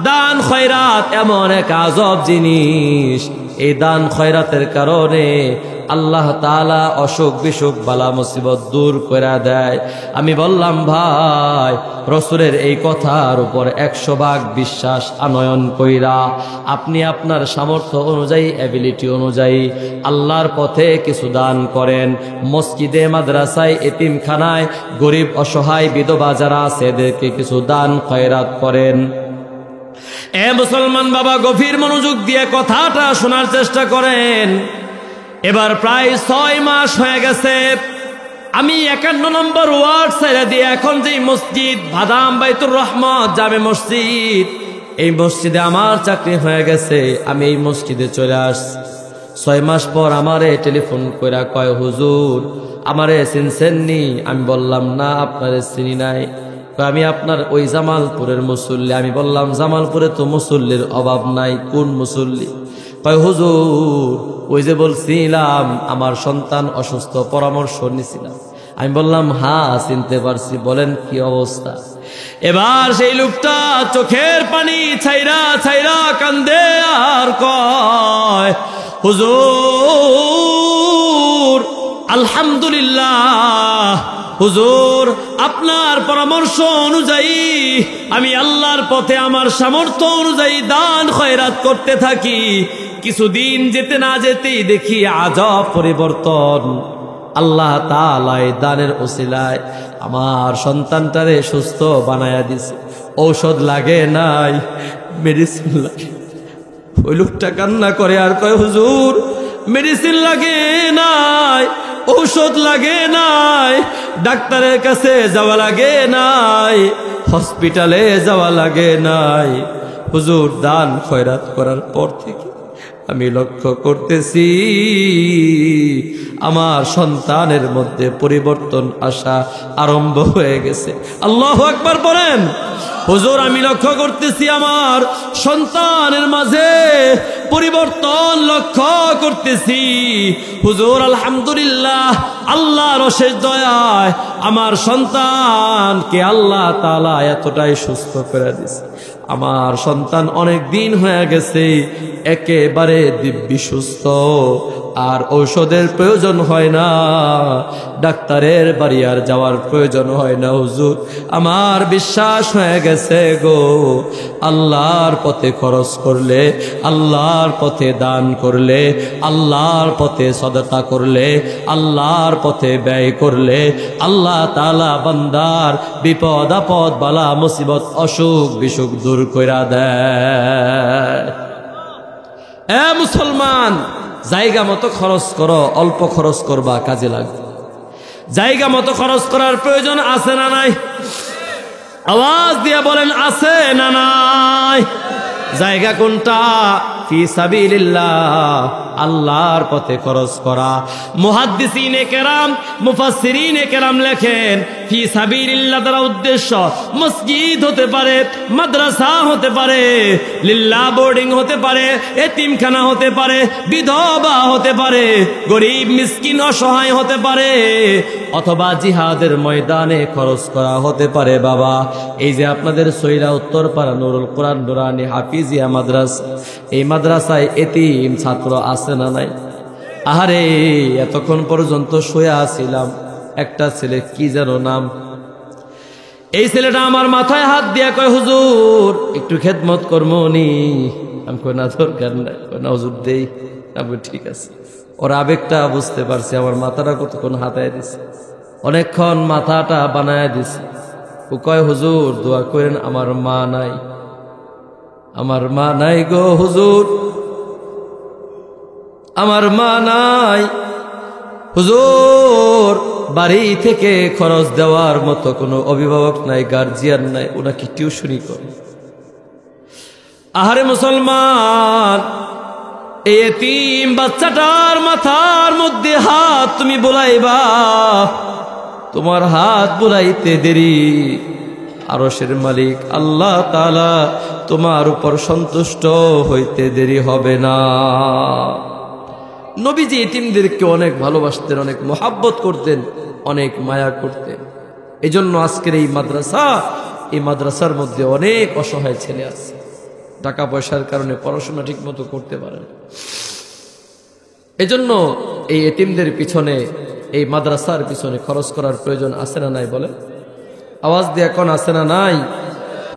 দান খয়রাত এমন এক আজব জিনিস, এই দান খয়রাতের কারণে আল্লাহ তাআলা অসুখ বিসুখ বালা মুসিবত দূর করে দেয়। আমি বললাম, ভাই রাসূলের এই কথার উপর 100 ভাগ বিশ্বাস আনয়ন কইরা আপনি আপনার সামর্থ্য অনুযায়ী, অ্যাবিলিটি অনুযায়ী আল্লাহর পথে কিছু দান করেন। মসজিদে, মাদ্রাসায়, এতিমখানায় গরিব অসহায় বিধবা যারা আছে এদেরকে কিছু দান খয়রাত করেন। এ মুসলমান বাবা, গভীর মনোযোগ দিয়ে কথাটা শোনার চেষ্টা করেন। এবার প্রায় 6 মাস হয়ে গেছে আমি 51 নম্বর ওয়ার্ড ছেড়ে দিয়ে এখন যে মসজিদ বাদাম বাইতুর রহমত জামে মসজিদ, এই মসজিদে আমার চাকরি হয়ে গেছে। আমি এই মসজিদে চলে আসছি। 6 মাস পর আমারে টেলিফোন কইরা কয়, হুজুর আমারে চিনছেননি? আমি বললাম, না আপনারে চিনি নাই। আমি আপনার ওই জামালপুরের মুসল্লি। আমি বললাম, জামালপুরে তো মুসল্লির অভাব নাই, কোন মুসল্লি? কয়, হুজুর ওই যে বলছিলাম আমার সন্তান অসুস্থ, পরামর্শ নিছিলাম। আমি বললাম, হ্যাঁ চিনতে পারছি, বলেন কি অবস্থা? এবার সেই লোকটা চোখের পানি ছাইরা ছাইরা কান্দে আর কয়, হুজুর আলহামদুলিল্লাহ, হুজুর আপনার পরামর্শ অনুযায়ী আমি আল্লাহর পথে আমার সামর্থ্য অনুযায়ী দান খয়রাত করতে থাকি। কিছুদিন যেতে না যেতেই দেখি আজব পরিবর্তন। আল্লাহ তাআলা এই দানের ওসিলায় আমার সন্তানটারে সুস্থ বানায়া দিছে। ঔষধ লাগে নাই, মেডিসিন লাগে। ওই লোকটা কান্না করে আর কয়, হুজুর মেডিসিন লাগে নাই, ঔষধ লাগে নাই, ডাক্তারের কাছে যাওয়া লাগে নাই, হসপিটালে যাওয়া লাগে নাই। হুজুর দান খয়রাত করার পর থেকে আমি লক্ষ্য করতেছি আমার সন্তানের মধ্যে পরিবর্তন আসা আরম্ভ হয়ে গেছে। আল্লাহু আকবার বলেন। হুজুর আমি লক্ষ্য করতেছি আমার সন্তানের মাঝে পরিবর্তন লক্ষ্য করতেছি। হুজুর আলহামদুলিল্লাহ, আল্লাহর অশেষ দয়ায় আমার সন্তানকে আল্লাহ তাআলা এতটাই সুস্থ করে দিয়েছে। আমার সন্তান অনেক দিন হয়ে গেছে একেবারে দিব্যি সুস্থ, আর ঔষধের প্রয়োজন হয় না, ডাক্তারের বাড়ি আর যাওয়ার প্রয়োজন হয় না। হুজুর আমার বিশ্বাস হয়ে গেছে গো, আল্লাহর পথে খরচ করলে, আল্লাহর পথে দান করলে, আল্লাহর পথে সদকা করলে, আল্লাহর পথে ব্যয় করলে আল্লাহ তাআলা বান্দার বিপদ আপদ বালা মুসিবত অসুখ বিসুখ দূর কইরা দেয়। এ মুসলমান, জায়গা মতো খরচ করো, অল্প খরচ করবা, কাজে লাগবে। জায়গা মতো খরচ করার প্রয়োজন আছে না নাই? আওয়াজ দিয়ে বলেন, আছে না নাই? জায়গা কোনটা? ফি সাবিলিল্লাহ, আল্লাহর পথে খরচ করা। মুহাদ্দিসিনে কেরাম, মুফাসসিরিনে কেরাম লেখেন, ফি সাবিলিল্লাহ দ্বারা উদ্দেশ্য মসজিদ হতে পারে, মাদ্রাসা হতে পারে, লিল্লাহ বোর্ডিং হতে পারে, এতিমখানা হতে পারে, বিধবা হতে পারে, গরিব মিসকিন অসহায় হতে পারে, অথবা জিহাদের ময়দানে খরচ করা হতে পারে। বাবা এই যে আপনাদের সৈরা উত্তরপাড়া নুরুল কোরআন নুরানি হাফিজিয়া মাদ্রাসা, এই মাদ্রাসায় এতিম ছাত্র আছে না নাই? আহারে এতক্ষণ পর্যন্ত শুয়ে আছিলাম, একটা ছেলে কি যেন নাম, এই ছেলেটা আমার মাথায় হাত দিয়া কয়, হুজুর একটু খেদমত করবো নি? আমি কই না দরকার নাই, না হুজুর দেই। আমি ঠিক আছে। ওর আবেগটা বুঝতে পারছি, আমার মাথাটা কতক্ষণ হাতায় দিছে, অনেকক্ষণ মাথাটা বানায় দিছে। ও কয়, হুজুর দোয়া করেন, আমার মা নাই, আমার মা নাই গো হুজুর, আমার মা নাই। হুজুর বাড়ি থেকে খরচ দেওয়ার মতো কোনো অভিভাবক নাই, গার্জিয়ান নাই, ওনাকে টিউশনি করে। আহারে মুসলমান, এই এতিম বাচ্চাটার মাথার মধ্যে হাত তুমি বুলাইবা, তোমার হাত বুলাইতে দেরি আরশের মালিক আল্লাহ তাআলা তোমার উপর সন্তুষ্ট হইতে দেরি হবে না। নবীজি এতিমদেরকে অনেক ভালোবাসতেন, অনেক মোহাব্বত করতেন, অনেক মায়া করতেন। এজন্য আজকের এই মাদ্রাসা, এই মাদ্রাসার মধ্যে অনেক অসহায় ছেলে আছে, টাকা পয়সার কারণে পড়াশোনা ঠিক মতো করতে পারে না। এজন্য এই এতিমদের পিছনে, এই মাদ্রাসার পিছনে খরচ করার প্রয়োজন আছে না নাই বলে? আওয়াজ দিয়ে এখন আছে না নাই?